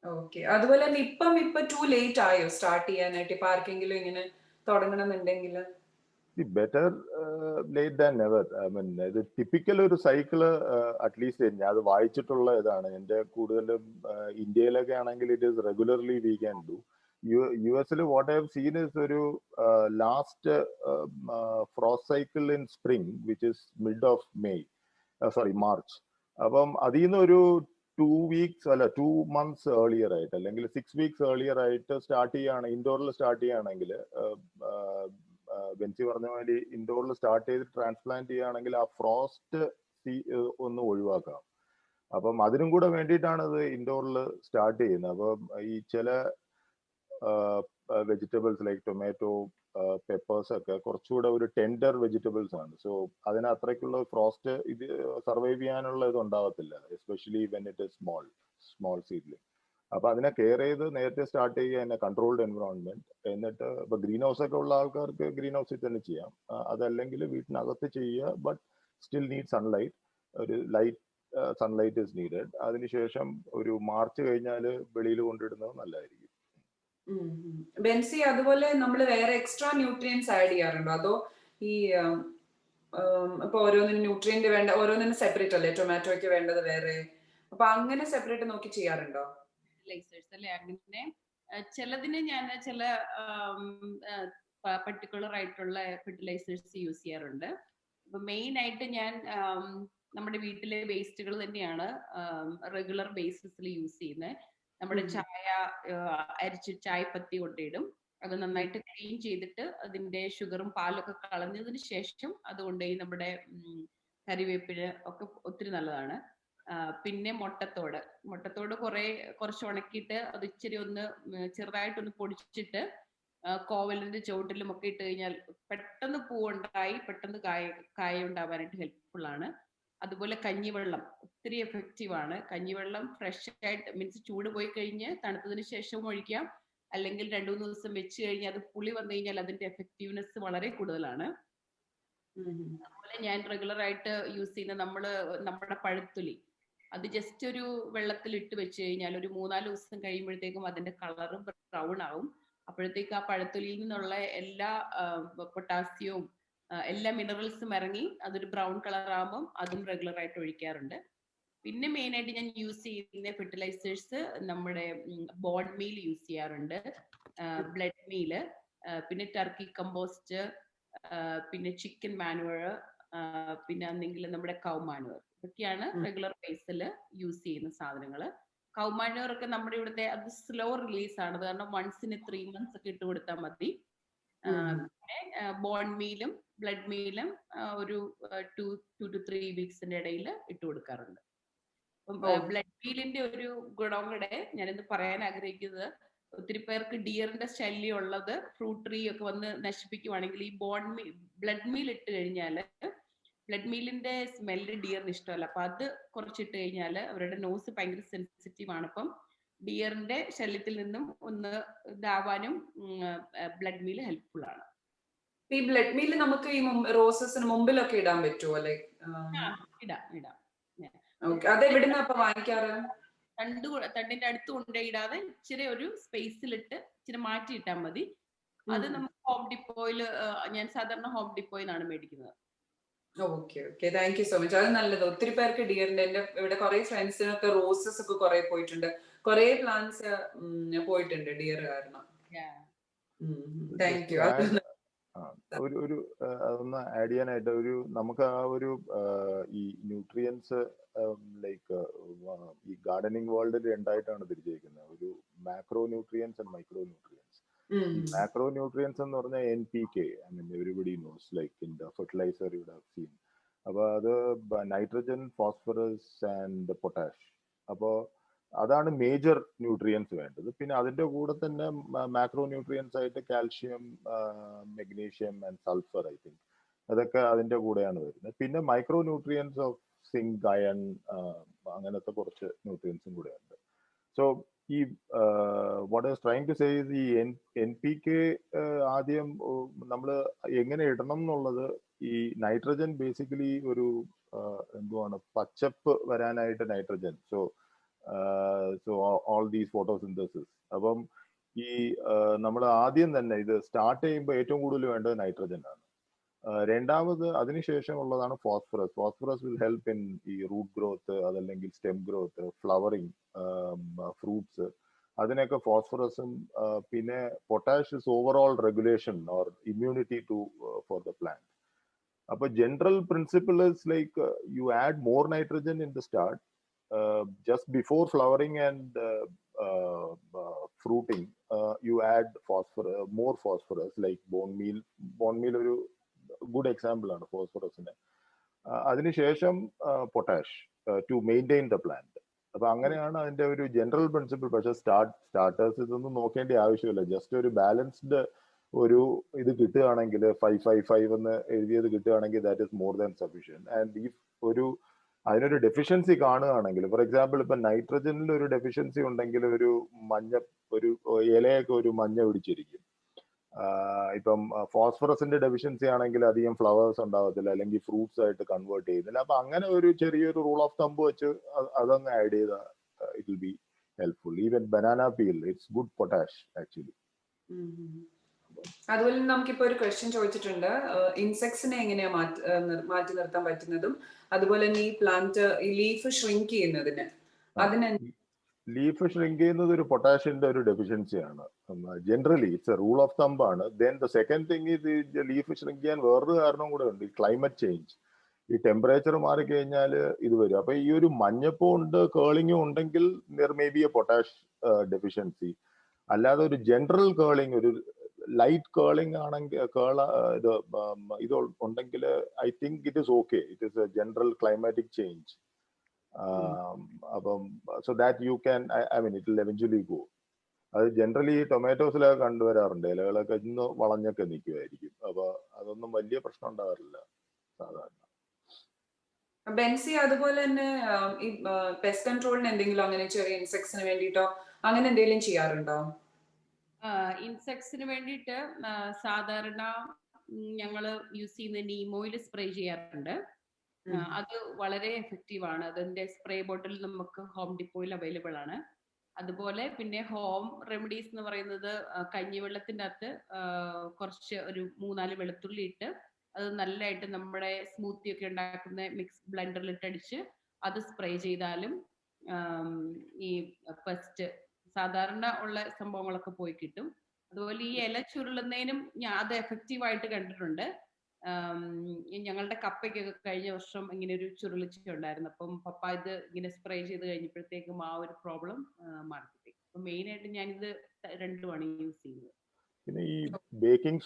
Okay, അതുപോലെ തന്നെ ഇപ്പൊ ടു ലേറ്റ് ആയോ സ്റ്റാർട്ട് ചെയ്യാനായിട്ട്? ഇപ്പൊ ആർക്കെങ്കിലും ഇങ്ങനെ തുടങ്ങണമെന്നുണ്ടെങ്കിൽ better late than never. I mean ഇത് ടിപ്പിക്കൽ ഒരു സൈക്കിള് അറ്റ്ലീസ്റ്റ് ഞാൻ അത് വായിച്ചിട്ടുള്ള ഇതാണ്. എൻ്റെ കൂടുതലും ഇന്ത്യയിലൊക്കെ ആണെങ്കിൽ it is regularly we can do. US what I have seen is ഒരു last frost cycle in spring which is mid of March. അപ്പം അതിൽ നിന്ന് ഒരു 2 months ഏർലിയർ ആയിട്ട് അല്ലെങ്കിൽ 6 weeks ഏർലിയർ ആയിട്ട് സ്റ്റാർട്ട് ചെയ്യുകയാണ് ഇൻഡോറിൽ സ്റ്റാർട്ട് ചെയ്യുകയാണെങ്കിൽ, ബെൻസി പറഞ്ഞ മാതിരി ഇൻഡോറിൽ സ്റ്റാർട്ട് ചെയ്ത് ട്രാൻസ്പ്ലാന്റ് ചെയ്യുകയാണെങ്കിൽ ആ ഫ്രോസ്റ്റ് ഒന്ന് ഒഴിവാക്കാം. അപ്പം അതിനും കൂടെ വേണ്ടിയിട്ടാണ് ഇത് ഇൻഡോറിൽ സ്റ്റാർട്ട് ചെയ്യുന്നത്. അപ്പം ഈ ചില വെജിറ്റബിൾസ് ലൈക്ക് ടൊമാറ്റോ, പെപ്പേഴ്സ് ഒക്കെ കുറച്ചുകൂടെ ഒരു ടെൻഡർ വെജിറ്റബിൾസ് ആണ്. സോ അതിന് അത്രയ്ക്കുള്ള ഫ്രോസ്റ്റ് ഇത് സർവൈവ് ചെയ്യാനുള്ള ഇത് ഉണ്ടാവത്തില്ല, especially when it is small seedling. അപ്പൊ അതിനെ കെയർ ചെയ്ത് നേരത്തെ സ്റ്റാർട്ട് ചെയ്യുക, എന്നെ കൺട്രോൾഡ് എൻവറോൺമെന്റ്. എന്നിട്ട് ഇപ്പൊ ഗ്രീൻ ഹൗസ് ഒക്കെ ഉള്ള ആൾക്കാർക്ക് ഗ്രീൻ ഹൗസിൽ തന്നെ ചെയ്യാം. അതല്ലെങ്കിൽ വീട്ടിനകത്ത് ചെയ്യുക, ബട്ട് സ്റ്റിൽ നീഡ് സൺലൈറ്റ്. ഒരു ലൈറ്റ് സൺലൈറ്റ് ഇസ് നീഡഡ്. അതിനുശേഷം ഒരു മാർച്ച് കഴിഞ്ഞാൽ വെളിയിൽ കൊണ്ടിടുന്നത് നല്ലതായിരിക്കും. ബെൻസി, അതുപോലെ നമ്മൾ വേറെ എക്സ്ട്രാ ന്യൂട്രിയൻസ് ആഡ് ചെയ്യാറുണ്ടോ? അതോ ഈ ഇപ്പൊ ഓരോന്നിനും ന്യൂട്രിയന്റ് വേണ്ട, ഓരോന്നിനും സെപ്പറേറ്റ് അല്ലേ? ടൊമാറ്റോയ്ക്ക് വേണ്ടത് വേറെ, അപ്പൊ അങ്ങനെ സെപ്പറേറ്റ് നോക്കി ചെയ്യാറുണ്ടോ? അല്ലേ, അങ്ങനെ ചിലതിന് ഞാൻ ചില പർട്ടിക്കുലർ ആയിട്ടുള്ള ഫെർട്ടിലൈസേഴ്സ് യൂസ് ചെയ്യാറുണ്ട്. അപ്പൊ മെയിൻ ആയിട്ട് ഞാൻ നമ്മുടെ വീട്ടിലെ വേസ്റ്റുകൾ തന്നെയാണ് റെഗുലർ ബേസിസിൽ യൂസ് ചെയ്യുന്നത്. നമ്മുടെ ചായ അരിച്ച് ചായപ്പത്തി കൊണ്ടിടും. അത് നന്നായിട്ട് ക്ലീൻ ചെയ്തിട്ട് അതിന്റെ ഷുഗറും പാലൊക്കെ കളഞ്ഞതിന് ശേഷം അത് കൊണ്ടുപോയി നമ്മുടെ കറിവേപ്പില ഒക്കെ ഒത്തിരി നല്ലതാണ്. പിന്നെ മുട്ടത്തോട് കുറച്ച് ഉണക്കിയിട്ട് അത് ഇച്ചിരി ഒന്ന് ചെറുതായിട്ടൊന്ന് പൊടിച്ചിട്ട് കോവലിന്റെ ചുവട്ടിലും ഒക്കെ ഇട്ട് കഴിഞ്ഞാൽ പെട്ടെന്ന് പൂവുണ്ടായി പെട്ടെന്ന് കായ ഉണ്ടാവാനായിട്ട് ഹെൽപ്ഫുൾ ആണ്. അതുപോലെ കഞ്ഞിവെള്ളം ഒത്തിരി എഫക്റ്റീവ് ആണ്. കഞ്ഞിവെള്ളം ഫ്രഷ് ആയിട്ട് മീൻസ് ചൂട് പോയി കഴിഞ്ഞ് തണുത്തതിന് ശേഷവും ഒഴിക്കാം, അല്ലെങ്കിൽ 2-3 ദിവസം വെച്ച് കഴിഞ്ഞാൽ അത് പുളി വന്നു കഴിഞ്ഞാൽ അതിന്റെ എഫക്റ്റീവ്നെസ് വളരെ കൂടുതലാണ്. അതുപോലെ ഞാൻ റെഗുലർ ആയിട്ട് യൂസ് ചെയ്യുന്ന നമ്മുടെ പഴത്തൊലി, അത് ജസ്റ്റ് ഒരു വെള്ളത്തിൽ ഇട്ട് വെച്ച് കഴിഞ്ഞാൽ ഒരു 3-4 ദിവസം കഴിയുമ്പോഴത്തേക്കും അതിന്റെ കളർ ബ്രൗൺ ആവും. അപ്പോഴത്തേക്ക് ആ പഴത്തൊലിയിൽ നിന്നുള്ള എല്ലാ പൊട്ടാസ്യവും എല്ലാ മിനറൽസും ഇറങ്ങി അതൊരു ബ്രൗൺ കളർ ആകുമ്പം അതും റെഗുലർ ആയിട്ട് ഒഴിക്കാറുണ്ട്. പിന്നെ മെയിൻ ആയിട്ട് ഞാൻ യൂസ് ചെയ്യുന്ന ഫെർട്ടിലൈസേഴ്സ് നമ്മുടെ ബോൺ മീൽ യൂസ് ചെയ്യാറുണ്ട്, ബ്ലഡ് മീല്, പിന്നെ ടർക്കി കമ്പോസ്റ്റ്, പിന്നെ ചിക്കൻ മാനുവർ, പിന്നെ എന്തെങ്കിലും നമ്മുടെ കൗ മാനുവർ. ഇതൊക്കെയാണ് റെഗുലർ ബേസിൽ യൂസ് ചെയ്യുന്ന സാധനങ്ങൾ. കൗ മാനുവർ ഒക്കെ നമ്മുടെ ഇവിടുത്തെ അത് സ്ലോ റിലീസ് ആണ്, കാരണം വൺസിന് 3 months ഒക്കെ ഇട്ട് കൊടുത്താൽ മതി. പിന്നെ ബോൺ മീലും ബ്ലഡ് മീലും ഒരു 2 to 3 weeksന്റെ ഇടയിൽ ഇട്ട് കൊടുക്കാറുണ്ട്. ബ്ലഡ് മീലിന്റെ ഒരു ഗുണം കൂടെ ഞാനിന്ന് പറയാൻ ആഗ്രഹിക്കുന്നത്, ഒത്തിരി പേർക്ക് ഡിയറിന്റെ ശല്യം ഉള്ളത് ഫ്രൂട്ട് ട്രീ ഒക്കെ വന്ന് നശിപ്പിക്കുവാണെങ്കിൽ ഈ ബ്ലഡ് മീൽ ഇട്ട് കഴിഞ്ഞാല് ബ്ലഡ് മീലിന്റെ സ്മെല്ല് ഡിയറിന് ഇഷ്ടമല്ല. അപ്പൊ അത് കുറച്ചിട്ട് കഴിഞ്ഞാൽ അവരുടെ നോസ് ഭയങ്കര സെൻസിറ്റീവ് ആണ്. അപ്പം ഡിയറിന്റെ ശല്യത്തിൽ നിന്നും ഒന്ന് ഇതാവാനും ബ്ലഡ് മീൽ ഹെൽപ്ഫുൾ ആണ്. ഈ ബ്ലഡ് മീൽ നമുക്ക് ഈ റോസസിന് മുമ്പിലൊക്കെ ഇടാൻ പറ്റുമോ? ലൈക്ക് ഇടാം. അതെവിടുന്ന അപ്പൊ വാങ്ങിക്കാറ്? തണ്ടിന്റെ അടുത്ത് കൊണ്ടിടാതെ ഇച്ചിരി ഒരു സ്പേസിലിട്ട് ഇച്ചിരി മാറ്റി ഇട്ടാൽ മതി. അത് നമുക്ക് ഹോം ഡിപ്പോയിൽ, ഞാൻ സാധാരണ ഹോം ഡിപ്പോയിന്നാണ് മേടിക്കുന്നത്. Okay, thank you so much. അത് നല്ലത്. ഒത്തിരി പേർക്ക് ഡിയറിന്റെ, എന്റെ ഇവിടെ കുറെ ഫ്രണ്ട്സിനൊക്കെ റോസസ് ഒക്കെ കുറെ പോയിട്ടുണ്ട്, കുറെ പ്ലാന്റ്സ് പോയിട്ടുണ്ട് ഡിയർ കാരണം. Thank you. ഒരു അതൊന്ന് ആഡ് ചെയ്യാനായിട്ട്, നമുക്ക് ആ ഒരു ഈ ന്യൂട്രിയൻസ് ലൈക്ക് ഈ ഗാർഡനിങ് വേൾഡിൽ രണ്ടായിട്ടാണ് തിരിച്ചിരിക്കുന്നത്. ഒരു macro nutrients and micro nutrients. Macro nutrients എന്ന് പറഞ്ഞാൽ NPK, I mean everybody knows, like in the fertilizer you have seen. അപ്പൊ അത് നൈട്രജൻ, ഫോസ്ഫറസ് ആൻഡ് പൊട്ടാഷ്. അപ്പോൾ അതാണ് മേജർ ന്യൂട്രിയൻസ് വേണ്ടത്. പിന്നെ അതിന്റെ കൂടെ തന്നെ മാക്രോ ന്യൂട്രിയൻസ് ആയിട്ട് calcium, magnesium and sulphur, I think അതൊക്കെ അതിന്റെ കൂടെയാണ് വരുന്നത്. പിന്നെ micro nutrients of zinc, iron, അങ്ങനത്തെ കുറച്ച് ന്യൂട്രിയൻസും കൂടെ ഉണ്ട്. സോ ഈ what I was trying to say is, ഈ NPK ആദ്യം നമ്മൾ എങ്ങനെ ഇടണം എന്നുള്ളത്, ഈ നൈട്രജൻ ബേസിക്കലി ഒരു എന്തുവാണ്, പച്ചപ്പ് വരാനായിട്ട് nitrogen. So all these photosynthesis. അപ്പം ഈ നമ്മൾ ആദ്യം തന്നെ ഇത് സ്റ്റാർട്ട് ചെയ്യുമ്പോൾ ഏറ്റവും കൂടുതൽ വേണ്ടത് നൈട്രജൻ ആണ്. രണ്ടാമത് അതിനുശേഷം ഉള്ളതാണ് phosphorus. Phosphorus will help in ഈ റൂട്ട് ഗ്രോത്ത്, അതല്ലെങ്കിൽ സ്റ്റെം ഗ്രോത്ത്, ഫ്ലവറിങ്, ഫ്രൂട്ട്സ്, അതിനൊക്കെ ഫോസ്ഫറസും. പിന്നെ potash is overall regulation or immunity for the plant. അപ്പൊ general principle is like you add more nitrogen in the start, just before flowering and fruiting, you add more phosphorus, like bone meal. Bone meal ഒരു good example ആണ് ഫോസ്ഫറസിന്. അതിനുശേഷം potash to maintain the plant. അപ്പൊ അങ്ങനെയാണ് അതിന്റെ ഒരു general principle. പക്ഷെ starters ഇതൊന്നും നോക്കേണ്ട ആവശ്യമില്ല. ജസ്റ്റ് ഒരു ബാലൻസ്ഡ് ഒരു ഇത് കിട്ടുകയാണെങ്കിൽ, 5-5-5 എന്ന് എഴുതിയത് കിട്ടുകയാണെങ്കിൽ, that is more than sufficient. And ഈ അതിനൊരു ഡെഫിഷ്യൻസി കാണുകയാണെങ്കിൽ, ഫോർ എക്സാമ്പിൾ ഇപ്പൊ നൈട്രജനിൽ ഒരു ഡെഫിഷ്യൻസി ഉണ്ടെങ്കിൽ ഒരു ഇലയൊക്കെ ഒരു മഞ്ഞ പിടിച്ചിരിക്കും. ഇപ്പം ഫോസ്ഫറസിന്റെ ഡെഫിഷ്യൻസി ആണെങ്കിൽ അധികം ഫ്ലവേഴ്സ് ഉണ്ടാവത്തില്ല, അല്ലെങ്കിൽ ഫ്രൂട്ട്സ് ആയിട്ട് കൺവേർട്ട് ചെയ്യുന്നില്ല. അപ്പൊ അങ്ങനെ ഒരു ചെറിയൊരു റൂൾ ഓഫ് തമ്പ് വെച്ച് അതങ്ങ് ആഡ് ചെയ്ത it will B helpful. Even banana peel, it's good potash actually. അതുപോലെ നമുക്കിപ്പോ ഒരു ക്വസ്റ്റ്യൻ ചോദിച്ചിട്ടുണ്ട്, ഇൻസെക്ട്സിനെ എങ്ങനെയാ മാറ്റി നിർത്താൻ പറ്റുന്നതും, അതുപോലെ തന്നെ ഈ പ്ലാന്റ് ഈ ലീഫ് ഷ്രിങ്ക് ചെയ്യുന്നതിന്, ലീഫ് ഷ്രിങ്ക് ചെയ്യുന്നത് ഒരു പൊട്ടാഷ്യന്റെ ഒരു ഡെഫിഷ്യൻസിയാണ്. Generally it's a rule of thumb ആണ്. ദെൻ ദ സെക്കൻഡ് തിങ് ഇത് ലീഫ് ഷ്രിങ്ക് ചെയ്യാൻ വേറൊരു കാരണം കൂടെ ഉണ്ട്, ഈ ക്ലൈമറ്റ് ചേഞ്ച്. ഈ ടെമ്പറേച്ചർ മാറിക്കഴിഞ്ഞാൽ ഇത് വരും. അപ്പൊ ഈ ഒരു മഞ്ഞപ്പൂ ഉണ്ട്, കേളിങ്ങും ഉണ്ടെങ്കിൽ there may be A potash deficiency. അല്ലാതെ ഒരു ജനറൽ കേളിങ്, ഒരു ലൈറ്റ് കേളിങ് ആണെങ്കിൽ, ഇത് ഉണ്ടെങ്കിൽ I think it is okay. It is a general climatic change. അപ്പം so that you can, I mean it will eventually go. അത് ജനറലി ടൊമാറ്റോസിലൊക്കെ കണ്ടുവരാറുണ്ട്, ഇലകളൊക്കെ ഇന്ന് വളഞ്ഞൊക്കെ നിൽക്കുമായിരിക്കും. അപ്പൊ അതൊന്നും വലിയ പ്രശ്നം ഉണ്ടാകാറില്ല സാധാരണ. ബെൻസി, അതുപോലെ തന്നെ ഈ പെസ്റ്റ് കൺട്രോളിന് എന്തെങ്കിലും അങ്ങനെ ചെറിയ ഇൻസെക്ട്സിന് വേണ്ടിയിട്ടോ അങ്ങനെ എന്തെങ്കിലും ചെയ്യാറുണ്ടോ? ഇൻസെക്ട്സിന് വേണ്ടിയിട്ട് സാധാരണ ഞങ്ങള് യൂസ് ചെയ്യുന്ന നീം ഓയിൽ സ്പ്രേ ചെയ്യാറുണ്ട്. അത് വളരെ എഫക്റ്റീവ് ആണ്. അതിന്റെ സ്പ്രേ ബോട്ടിൽ നമുക്ക് ഹോം ഡിപ്പോയിൽ അവൈലബിൾ ആണ്. അതുപോലെ പിന്നെ ഹോം റെമഡീസ് എന്ന് പറയുന്നത് കഞ്ഞിവെള്ളത്തിൻ്റെ അകത്ത് കുറച്ച് ഒരു 3-4 വെളുത്തുള്ളി ഇട്ട് അത് നല്ലതായിട്ട് നമ്മുടെ സ്മൂത്തി ഒക്കെ ഉണ്ടാക്കുന്ന മിക്സ് ബ്ലെൻഡറിൽ ഇട്ടടിച്ച് അത് സ്പ്രേ ചെയ്താലും ഈ പെസ്റ്റ് സാധാരണ ഉള്ള സംഭവങ്ങളൊക്കെ പോയി കിട്ടും. അതുപോലെ ഈ ഇല ചുരുളുന്നതിനും ഞാൻ അത് എഫക്റ്റീവായിട്ട് കണ്ടിട്ടുണ്ട്. ഞങ്ങളുടെ കപ്പയ്ക്കൊക്കെ കഴിഞ്ഞ വർഷം ഇങ്ങനെ ഒരു ചുരുളിച്ച ഉണ്ടായിരുന്നു. അപ്പം പപ്പ ഇത് ഇങ്ങനെ സ്പ്രേ ചെയ്ത് കഴിഞ്ഞപ്പോഴത്തേക്കും ആ ഒരു പ്രോബ്ലം മാറി. അപ്പൊ മെയിൻ ആയിട്ട് ഞാനിത് രണ്ടുമാണ് യൂസ് ചെയ്യുന്നത്. പിന്നെ ഈ ബേക്കിംഗ്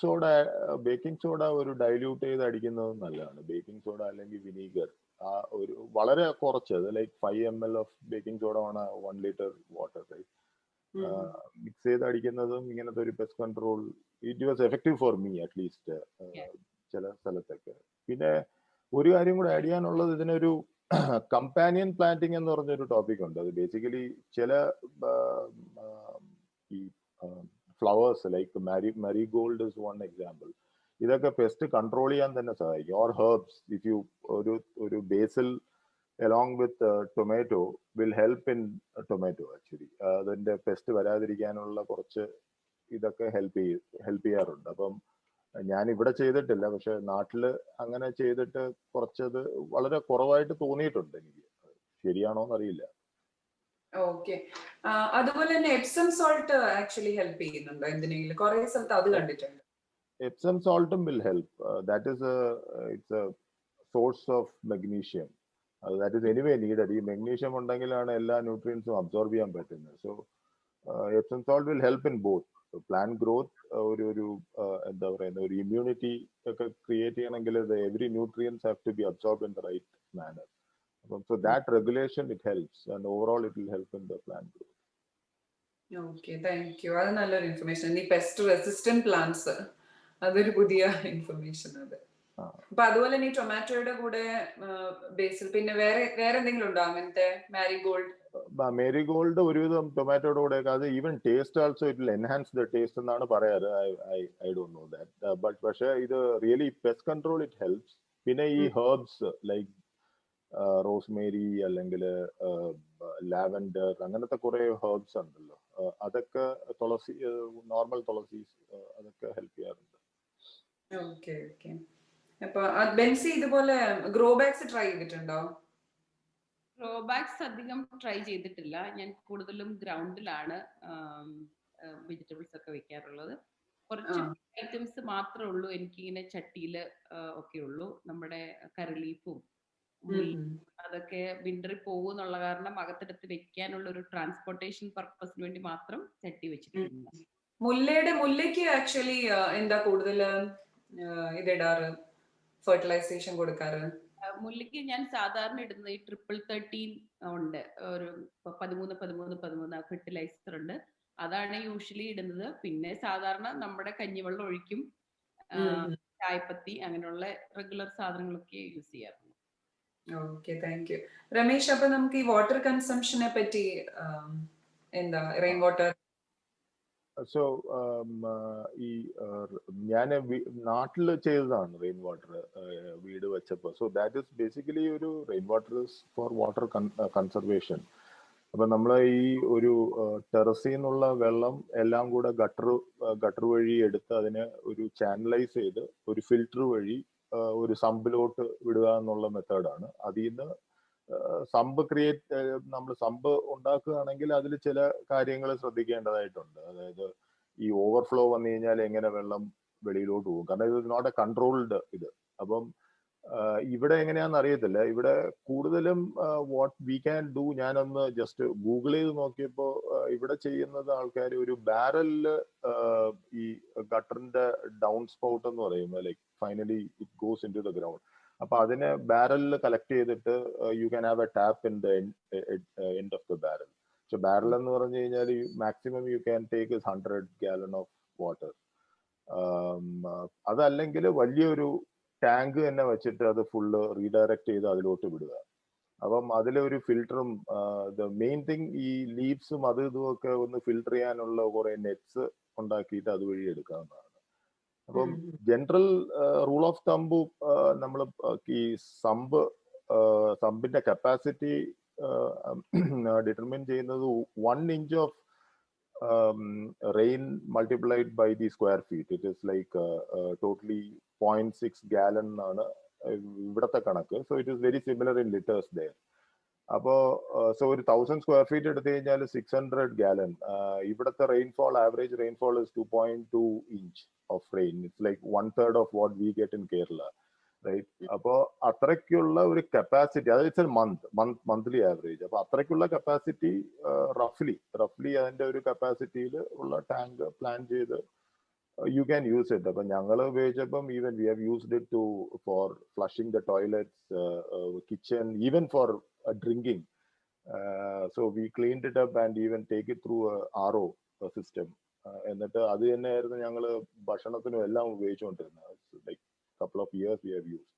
സോഡ ഒരു ഡൈല്യൂട്ട് ചെയ്ത് അടിക്കുന്നത് നല്ലതാണ്. ബേക്കിംഗ് സോഡ അല്ലെങ്കിൽ വിനീഗർ ആ ഒരു വളരെ കുറച്ച്, like 5 ml of baking soda ആണ് 1 liter വാട്ടർ, മിക്സ് ചെയ്ത് അടിക്കുന്നതും ഇങ്ങനത്തെ ഒരു pest control, it was effective for me at least ചില സ്ഥലത്തൊക്കെ. പിന്നെ ഒരു കാര്യം കൂടെ ആഡ് ചെയ്യാനുള്ളത്, ഇതിനൊരു കമ്പാനിയൻ പ്ലാന്റിംഗ് എന്ന് പറഞ്ഞൊരു ടോപ്പിക് ഉണ്ട്. അത് ബേസിക്കലി ചില ഈ flowers like marigold is one example. ഇതൊക്കെ പെസ്റ്റ് കൺട്രോൾ ചെയ്യാൻ തന്നെ സഹായിക്കും. ഓർ ഹെർബ്സ്, ഇഫ് യു ഒരു ബേസിൽ along with tomato will help in tomato actually. അതിന്റെ പെസ്റ്റ് വരാതിരിക്കാനുള്ള കുറച്ച് ഇതൊക്കെ ഹെൽപ്പ് ചെയ്യാറുണ്ട്. അപ്പം ഞാൻ ഇവിടെ ചെയ്തിട്ടില്ല, പക്ഷെ നാട്ടില് അങ്ങനെ ചെയ്തിട്ട് കുറച്ചത് വളരെ കുറവായിട്ട് തോന്നിയിട്ടുണ്ട് എനിക്ക്. ശരിയാണോ എന്നറിയില്ല. ഓക്കെ. അതുപോലെ തന്നെ എപ്സം സോൾട്ട് ആക്ച്വലി ഹെൽപ്പ് ചെയ്യുന്നുണ്ടോ എന്തിനെങ്കിലും? കുറെ സ്ഥലത്ത് അത് കണ്ടിട്ടുണ്ട്. എപ്സം സോൾട്ടും will help. That is it's a source of magnesium. That is anyway needed. ഈ മെഗ്നീഷ്യം ഉണ്ടെങ്കിലാണ് എല്ലാ ന്യൂട്രിയൻസും അബ്സോർബ് ചെയ്യാൻ പറ്റുന്നത്. So Epsom salt will help in both plant growth, ഒരു എന്താ പറയുന്ന ഒരു ഇമ്മ്യൂണിറ്റി ഒക്കെ ക്രിയേറ്റ് ചെയ്യണമെങ്കിൽ every nutrients have to be absorb in the right manner. So that regulation, it helps, and overall it will help in the plant growth. Okay, thank U. അത് നല്ലൊരു information. ഈ pest resistant plants, അതൊരു പുതിയ information അത്. അപ്പൊ അതുപോലെ തന്നെ ഈ ടൊമാറ്റോയുടെ കൂടെ ബേസിൽ പിന്നെ വേറെ എന്തെങ്കിലും ഉണ്ടോ അങ്ങനത്തെ? മേരിഗോൾഡ് ഒരുവിധം ടൊമാറ്റോയുടെ കൂടെ, അത് even taste also it will enhance the taste എന്നാണ് പറയാറ്. I don't know that, but പക്ഷേ ഇത് really pest control it helps. പിന്നെ ഈ ഹെർബ്സ് ലൈക്ക് റോസ്മേരി അല്ലെങ്കിൽ ലാവൻഡർ, അങ്ങനത്തെ കുറെ ഹെർബ്സ് ഉണ്ടല്ലോ, അതൊക്കെ തുളസി, നോർമൽ തുളസി, അതൊക്കെ ഹെൽപ്പ് ചെയ്യാറുണ്ട്. Okay okay. അപ്പൊ ബെൻസി ഇതുപോലെ ഗ്രോ ബാഗ്സ് ട്രൈ ചെയ്തിട്ടുണ്ടോ? ഗ്രോ ബാഗ്സ് അധികം ട്രൈ ചെയ്തിട്ടില്ല. ഞാൻ കൂടുതലും ഗ്രൗണ്ടിലാണ് വെജിറ്റബിൾസ് ഒക്കെ വെക്കാറുള്ളത്. കുറച്ച് ഐറ്റംസ് മാത്രമേ ഉള്ളൂ എനിക്കിങ്ങനെ ചട്ടിയിൽ ഒക്കെ ഉള്ളൂ. നമ്മുടെ കറിലീഫും അതൊക്കെ വിന്ററിൽ പോകുന്നുള്ള കാരണം അകത്തെടുത്ത് വെക്കാനുള്ള ഒരു ട്രാൻസ്പോർട്ടേഷൻ പർപ്പസിന് വേണ്ടി മാത്രം ചട്ടി വെച്ചിട്ടുണ്ട്. മുല്ലയ്ക്ക് ആക്ച്വലി എന്താ കൂടുതൽ ഇതിടാറ്, ഫെർട്ടിലൈസേഷൻ കൊടുക്കാറ്? മുല്ലയ്ക്ക് ഞാൻ സാധാരണ ഇടുന്നത് ഈ 13 ഉണ്ട്, ഒരു 13 ഫെർട്ടിലൈസർ ഉണ്ട്, അതാണ് യൂഷ്വലി ഇടുന്നത്. പിന്നെ സാധാരണ നമ്മുടെ കഞ്ഞിവെള്ളം ഒഴിക്കും, ചായപ്പത്തി, അങ്ങനെയുള്ള റെഗുലർ സാധനങ്ങളൊക്കെ യൂസ് ചെയ്യാറുണ്ട്. Okay, thank you. രമേശ്, അപ്പൊ നമുക്ക് ഈ വാട്ടർ കൺസംഷനെ പറ്റി എന്താ, റെയിൻ വാട്ടർ? സോ ഈ ഞാൻ നാട്ടിൽ ചെയ്തതാണ് റെയിൻ വാട്ടർ വീട് വെച്ചപ്പോൾ. സോ ദാറ്റ് ഇസ് ബേസിക്കലി ഒരു rain water is for water conservation. അപ്പൊ നമ്മൾ ഈ ഒരു ടെറസിൽ നിന്നുള്ള വെള്ളം എല്ലാം കൂടെ ഗട്ടർ വഴി എടുത്ത് അതിനെ ഒരു ചാനലൈസ് ചെയ്ത് ഒരു ഫിൽറ്റർ വഴി ഒരു സമ്പിലോട്ട് വിടുക എന്നുള്ള മെത്തേഡാണ്. അതിൽ നിന്ന് നമ്മൾ സമ്പ് ഉണ്ടാക്കുകയാണെങ്കിൽ അതിൽ ചില കാര്യങ്ങൾ ശ്രദ്ധിക്കേണ്ടതായിട്ടുണ്ട്. അതായത് ഈ ഓവർഫ്ലോ വന്നു കഴിഞ്ഞാൽ എങ്ങനെ വെള്ളം വെളിയിലോട്ട് പോകും, കാരണം ഇത് നോട്ട് എ കൺട്രോൾഡ് ഇത്. അപ്പം ഇവിടെ എങ്ങനെയാണെന്ന് അറിയത്തില്ല. ഇവിടെ കൂടുതലും വാട്ട് വി ക്യാൻ ഡു, ഞാനൊന്ന് ജസ്റ്റ് ഗൂഗിൾ ചെയ്ത് നോക്കിയപ്പോൾ ഇവിടെ ചെയ്യുന്നത് ആൾക്കാർ ഒരു ബാരലില് ഈ ഗട്ടറിന്റെ ഡൗൺ സ്പൗട്ട് എന്ന് പറയുമ്പോൾ like finally it goes into the ground. അപ്പൊ അതിനെ ബാരലിൽ കളക്ട് ചെയ്തിട്ട് you can have a tap in the end of the barrel. പക്ഷെ ബാരൽ എന്ന് പറഞ്ഞു കഴിഞ്ഞാൽ maximum you can take 100 gallon of water. അതല്ലെങ്കിൽ വലിയൊരു ടാങ്ക് തന്നെ വെച്ചിട്ട് അത് ഫുള്ള് റീഡയറക്ട് ചെയ്ത് അതിലോട്ട് വിടുക. അപ്പം അതിലൊരു ഫിൽറ്ററും, മെയിൻ തിങ് ഈ ലീവ്സും അത് ഇതും ഒക്കെ ഒന്ന് ഫിൽട്ടർ ചെയ്യാനുള്ള കുറെ നെറ്റ്സ് ഉണ്ടാക്കിയിട്ട് അതുവഴി എടുക്കാവുന്നതാണ്. അപ്പം ജനറൽ റൂൾ ഓഫ് തമ്പ്, നമ്മൾ ഈ സമ്പിന്റെ കപ്പാസിറ്റി ഡിറ്റർമിൻ ചെയ്യുന്നത് 1 inch of rain multiplied by the square feet. It is like totally 0.6 gallon ആണ് ഇവിടത്തെ കണക്ക്. So it is very similar in liters there. അപ്പോൾ സോ ഒരു 1000 സ്ക്വയർ ഫീറ്റ് എടുത്തു കഴിഞ്ഞാൽ 600 gallon. ഇവിടുത്തെ rainfall, average rainfall is 2.2 inch of rain. It's like 1/3 of what we get in Kerala, right? അപ്പോൾ അത്രയ്ക്കുള്ള ഒരു കപ്പാസിറ്റി, അത് ഇറ്റ്സ് എ മന്ത്ലി ആവറേജ്. അപ്പൊ അത്രയ്ക്കുള്ള കപ്പാസിറ്റി റഫ്ലി അതിന്റെ ഒരു കപ്പാസിറ്റിയിൽ ഉള്ള ടാങ്ക് പ്ലാൻ ചെയ്ത് you can use it. അപ്പൊ ഞങ്ങൾ ഉപയോഗിച്ചപ്പം even we have used it for flushing the toilets, kitchen, even for drinking. So we cleaned it up and even take it through a RO system. എന്നിട്ട് അത് തന്നെയായിരുന്നു ഞങ്ങൾ ഭക്ഷണത്തിനും എല്ലാം ഉപയോഗിച്ചുകൊണ്ടിരുന്നത്. Like couple of years we have used.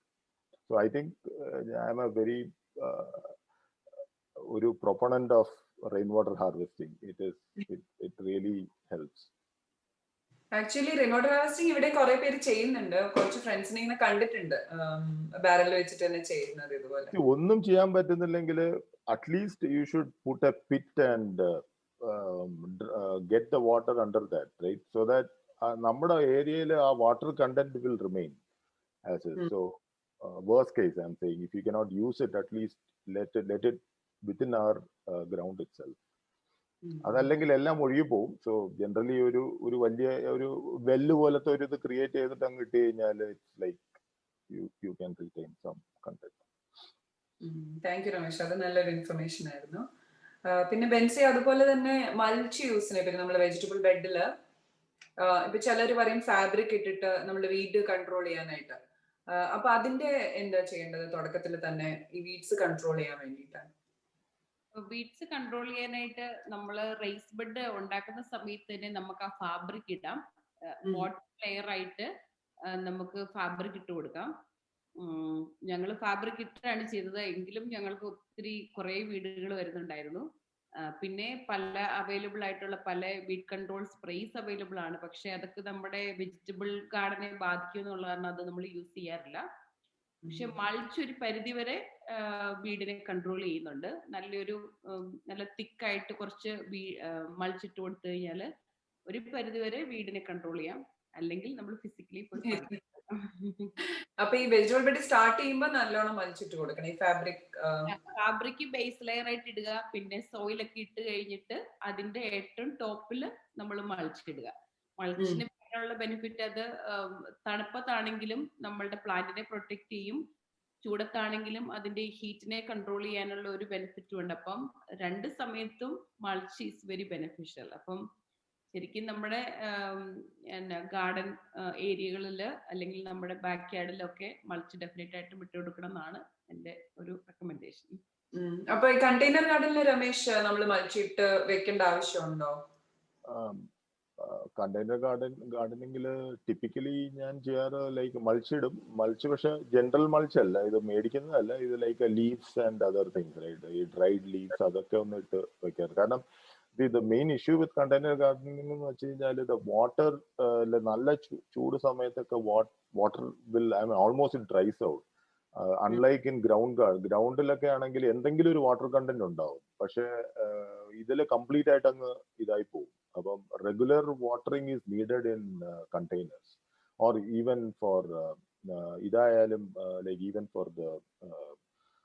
So I think I am a very ഒരു proponent of rainwater harvesting. It really helps. Actually rain water harvesting ഇവിടെ കുറെ പേര് ചെയ്യുന്നുണ്ട്. കുറച്ച് ഫ്രണ്ട്സിനെ ഇങ്ങനെ കണ്ടിട്ടുണ്ട് ബാരൽ വെച്ചിട്ട് തന്നെ ചെയ്യുന്നത് ഇതുപോലെ. ഒന്നും ചെയ്യാൻ പറ്റുന്നില്ലെങ്കിൽ at least you should put a pit and get the water under that, right? So that നമ്മുടെ ഏരിയയിൽ ആ water content will remain as it. So worst case I am saying, if you cannot use it, at least let it within our ground itself. അതല്ലെങ്കിൽ എല്ലാം ഒഴുകി പോകും. So generally ഒരു വലിയ ഒരു വെല്ല് പോലത്തെ ഒരു ഇത് ക്രിയേറ്റ് ചെയ്തിട്ട് അങ്ങ് ഇട്ട് കഴിഞ്ഞാൽ it's like you can retain some content. Thank you Ramesh, അത് നല്ലൊരു ഇൻഫർമേഷൻ ആയിരുന്നു. പിന്നെ ബെൻസി, അതുപോലെ തന്നെ മൾച്ച് യൂസിനെ പറ്റി നമ്മൾ വെജിറ്റബിൾ ബെഡില് ഇപ്പൊ ചിലർ പറയും ഫാബ്രിക് ഇട്ടിട്ട് നമ്മുടെ വീഡ് കൺട്രോൾ ചെയ്യാനായിട്ട്. അപ്പൊ അതിന്റെ എന്താ ചെയ്യേണ്ടത് തുടക്കത്തിൽ തന്നെ ഈ വീഡ്സ് കൺട്രോൾ ചെയ്യാൻ വേണ്ടിയിട്ട്? വീഡ്സ് കൺട്രോൾ ചെയ്യാനായിട്ട് നമ്മൾ റേസ് ബെഡ് ഉണ്ടാക്കുന്ന സമയത്ത് തന്നെ നമുക്ക് ആ ഫാബ്രിക് ഇടാം. വാട്ടർ ലെയർ ആയിട്ട് നമുക്ക് ഫാബ്രിക് ഇട്ട് കൊടുക്കാം. ഞങ്ങൾ ഫാബ്രിക് ഇട്ടാണ് ചെയ്തത്, എങ്കിലും ഞങ്ങൾക്ക് കുറെ വീടുകൾ വരുന്നുണ്ടായിരുന്നു. പിന്നെ പല അവൈലബിൾ ആയിട്ടുള്ള പല വീഡ് കൺട്രോൾ സ്പ്രേസ് അവൈലബിൾ ആണ്. പക്ഷെ അതൊക്കെ നമ്മുടെ വെജിറ്റബിൾ ഗാർഡനെ ബാധിക്കും എന്നുള്ള കാരണം അത് നമ്മൾ യൂസ് ചെയ്യാറില്ല. പക്ഷെ മൾച്ച് ഒരു പരിധി വരെ വീടിനെ കൺട്രോൾ ചെയ്യുന്നുണ്ട്. നല്ല തിക്കായിട്ട് കുറച്ച് മൾച്ച് ഇട്ട് കൊടുത്തു കഴിഞ്ഞാൽ ഒരു പരിധി വരെ വീടിനെ കൺട്രോൾ ചെയ്യാം. അല്ലെങ്കിൽ നമ്മൾ ഫിസിക്കലി അപ്പൊ ഈ വെജിറ്റബിൾ ബെഡ് സ്റ്റാർട്ട് ചെയ്യുമ്പോൾ നല്ലോണം മൾച്ചിട്ട് കൊടുക്കണം. ഈ ഫാബ്രിക് ബേസ് ലെയർ ആയിട്ട് ഇടുക. പിന്നെ സോയിലൊക്കെ ഇട്ട് കഴിഞ്ഞിട്ട് അതിന്റെ ഏറ്റവും ടോപ്പിൽ നമ്മൾ മൾച്ചിടുക. മൾച്ചിന് ഉള്ള ബെനിഫിറ്റ്, അത് തണുപ്പത്താണെങ്കിലും നമ്മളുടെ പ്ലാന്റിനെ പ്രൊട്ടക്ട് ചെയ്യും, ചൂടത്താണെങ്കിലും അതിന്റെ ഹീറ്റിനെ കൺട്രോൾ ചെയ്യാനുള്ള ഒരു ബെനിഫിറ്റും ഉണ്ട്. അപ്പം രണ്ട് സമയത്തും മൾച്ച് ഈസ് വെരി ബെനിഫിഷ്യൽ. അപ്പം ശരിക്കും നമ്മുടെ ഗാർഡൻ ഏരിയകളിൽ അല്ലെങ്കിൽ നമ്മുടെ ബാക്ക് യാർഡിലൊക്കെ മൾച്ച് ഡെഫിനറ്റ് ആയിട്ട് വിട്ടു കൊടുക്കണം എന്നാണ് എന്റെ ഒരു റെക്കമെൻഡേഷൻ. അപ്പൊ ഈ കണ്ടെയ്നർ ഗാർഡനിൽ രമേശ് നമ്മൾ മൾച്ച് ഇട്ട് വെക്കേണ്ട ആവശ്യമുണ്ടോ? കണ്ടെയ്നർ ഗാർഡനിങ്ങിൽ ടിപ്പിക്കലി ഞാൻ ചെയ്യാറ് ലൈക്ക് മൾച്ച് ഇടും. മൾച്ച് പക്ഷെ ജനറൽ മൾച്ച് അല്ല, ഇത് മേടിക്കുന്നതല്ല. ഇത് like leaves and other things, right? ഈ ഡ്രൈഡ് ലീവ്സ് അതൊക്കെ ഒന്ന് ഇട്ട് വെക്കാറ്. കാരണം the main issue with container gardening എന്ന് വെച്ച് കഴിഞ്ഞാൽ the water നല്ല ചൂട് സമയത്തൊക്കെ water will, I mean, almost it dries out. Unlike in ഗ്രൗണ്ടിലൊക്കെ ആണെങ്കിൽ എന്തെങ്കിലും ഒരു വാട്ടർ കണ്ടന്റ് ഉണ്ടാവും. പക്ഷെ ഇതിൽ കംപ്ലീറ്റ് ആയിട്ട് അങ്ങ് ഇതായി പോകും. അപ്പം regular watering is needed in containers or even for ഇതായാലും like even for the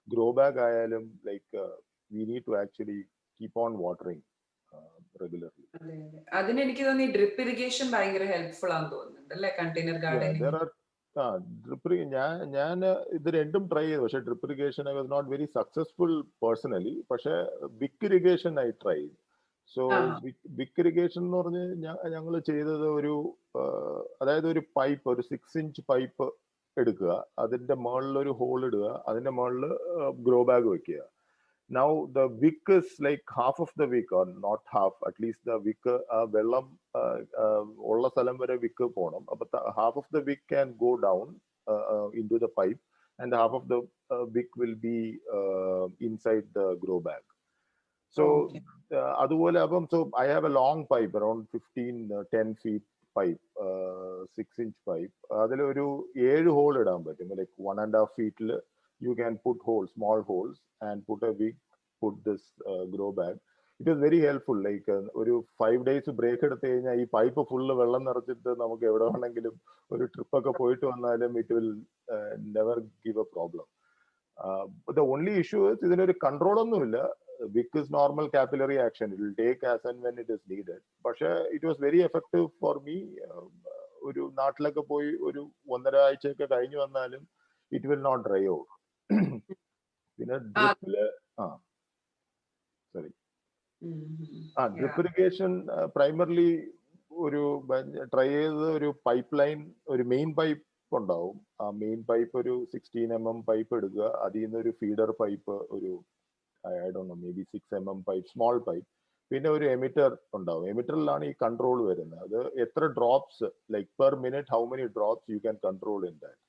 grow bag ആയാലും like we need to actually keep on watering regularly. അതിന് എനിക്ക് തോന്നി ഡ്രിപ്പ് ഇറിഗേഷൻ ഭയങ്കര ഹെൽപ്ഫുൾ ആണെന്ന് തോന്നുന്നുണ്ട് അല്ലേ കണ്ടെയ്നർ ഗാർഡനിങ്? ഞാൻ ഇത് രണ്ടും ട്രൈ ചെയ്തു. പക്ഷെ drip irrigation I was not very successful personally. പക്ഷെ wick irrigation I try. So wick irrigation എന്ന് പറഞ്ഞ് ഞങ്ങൾ ചെയ്തത് അതായത് ഒരു പൈപ്പ്, ഒരു 6 inch പൈപ്പ് എടുക്കുക, അതിന്റെ മുകളിൽ ഒരു ഹോൾ ഇടുക, അതിന്റെ മുകളിൽ ഗ്രോ ബാഗ് വെക്കുക. Now the wick is like half of the wick, or not half, at least the wick വെള്ളം ഉള്ള സ്ഥലം വരെ wick പോകണം. അപ്പൊ half of the wick can go down into the pipe and half of the wick will be inside the grow bag. So അതുപോലെ അപ്പം so I have a long pipe, around 10 feet pipe, 6 inch pipe. അതിൽ ഒരു 7 whole ഇടാൻ പറ്റും. Like 1.5 feet you can put holes, small holes, and put a wick put this grow bag. It was very helpful. Like ഒരു 5 days break എടുത്തു കഴിഞ്ഞാൽ ഈ pipe full വെള്ളം നിറച്ചിട്ട് നമുക്ക് എവിടെ വേണമെങ്കിലും ഒരു ട്രിപ്പൊക്കെ പോയിട്ട് വന്നാലും it will never give a problem. But the only issue is ഇതിനൊരു കൺട്രോൾ ഒന്നുമില്ല. Vic is normal capillary action. It will take as and when it is needed. പക്ഷേ it was very effective for me. ഒരു നാട്ടിലൊക്കെ പോയി ഒരു 1.5 ആഴ്ചയൊക്കെ കഴിഞ്ഞു വന്നാലും it will not dry out. പിന്നെ ഡ്രിപ്പില് സോറി ഡ്രിപ്പ് ഇറിഗേഷൻ പ്രൈമർലി ഒരു ട്രൈ ചെയ്ത് ഒരു പൈപ്പ് ലൈൻ, ഒരു മെയിൻ പൈപ്പ് ഉണ്ടാവും. ആ മെയിൻ പൈപ്പ് ഒരു 16 mm പൈപ്പ് എടുക്കുക. അതിൽ നിന്ന് ഒരു ഫീഡർ പൈപ്പ് ഒരു I don't know, maybe 6 mm pipe, small pipe. പിന്നെ ഒരു എമിറ്റർ ഉണ്ടാവും. എമിറ്ററിലാണ് ഈ കൺട്രോൾ വരുന്നത്. അത് എത്ര drops, like per minute how many drops you can control in that.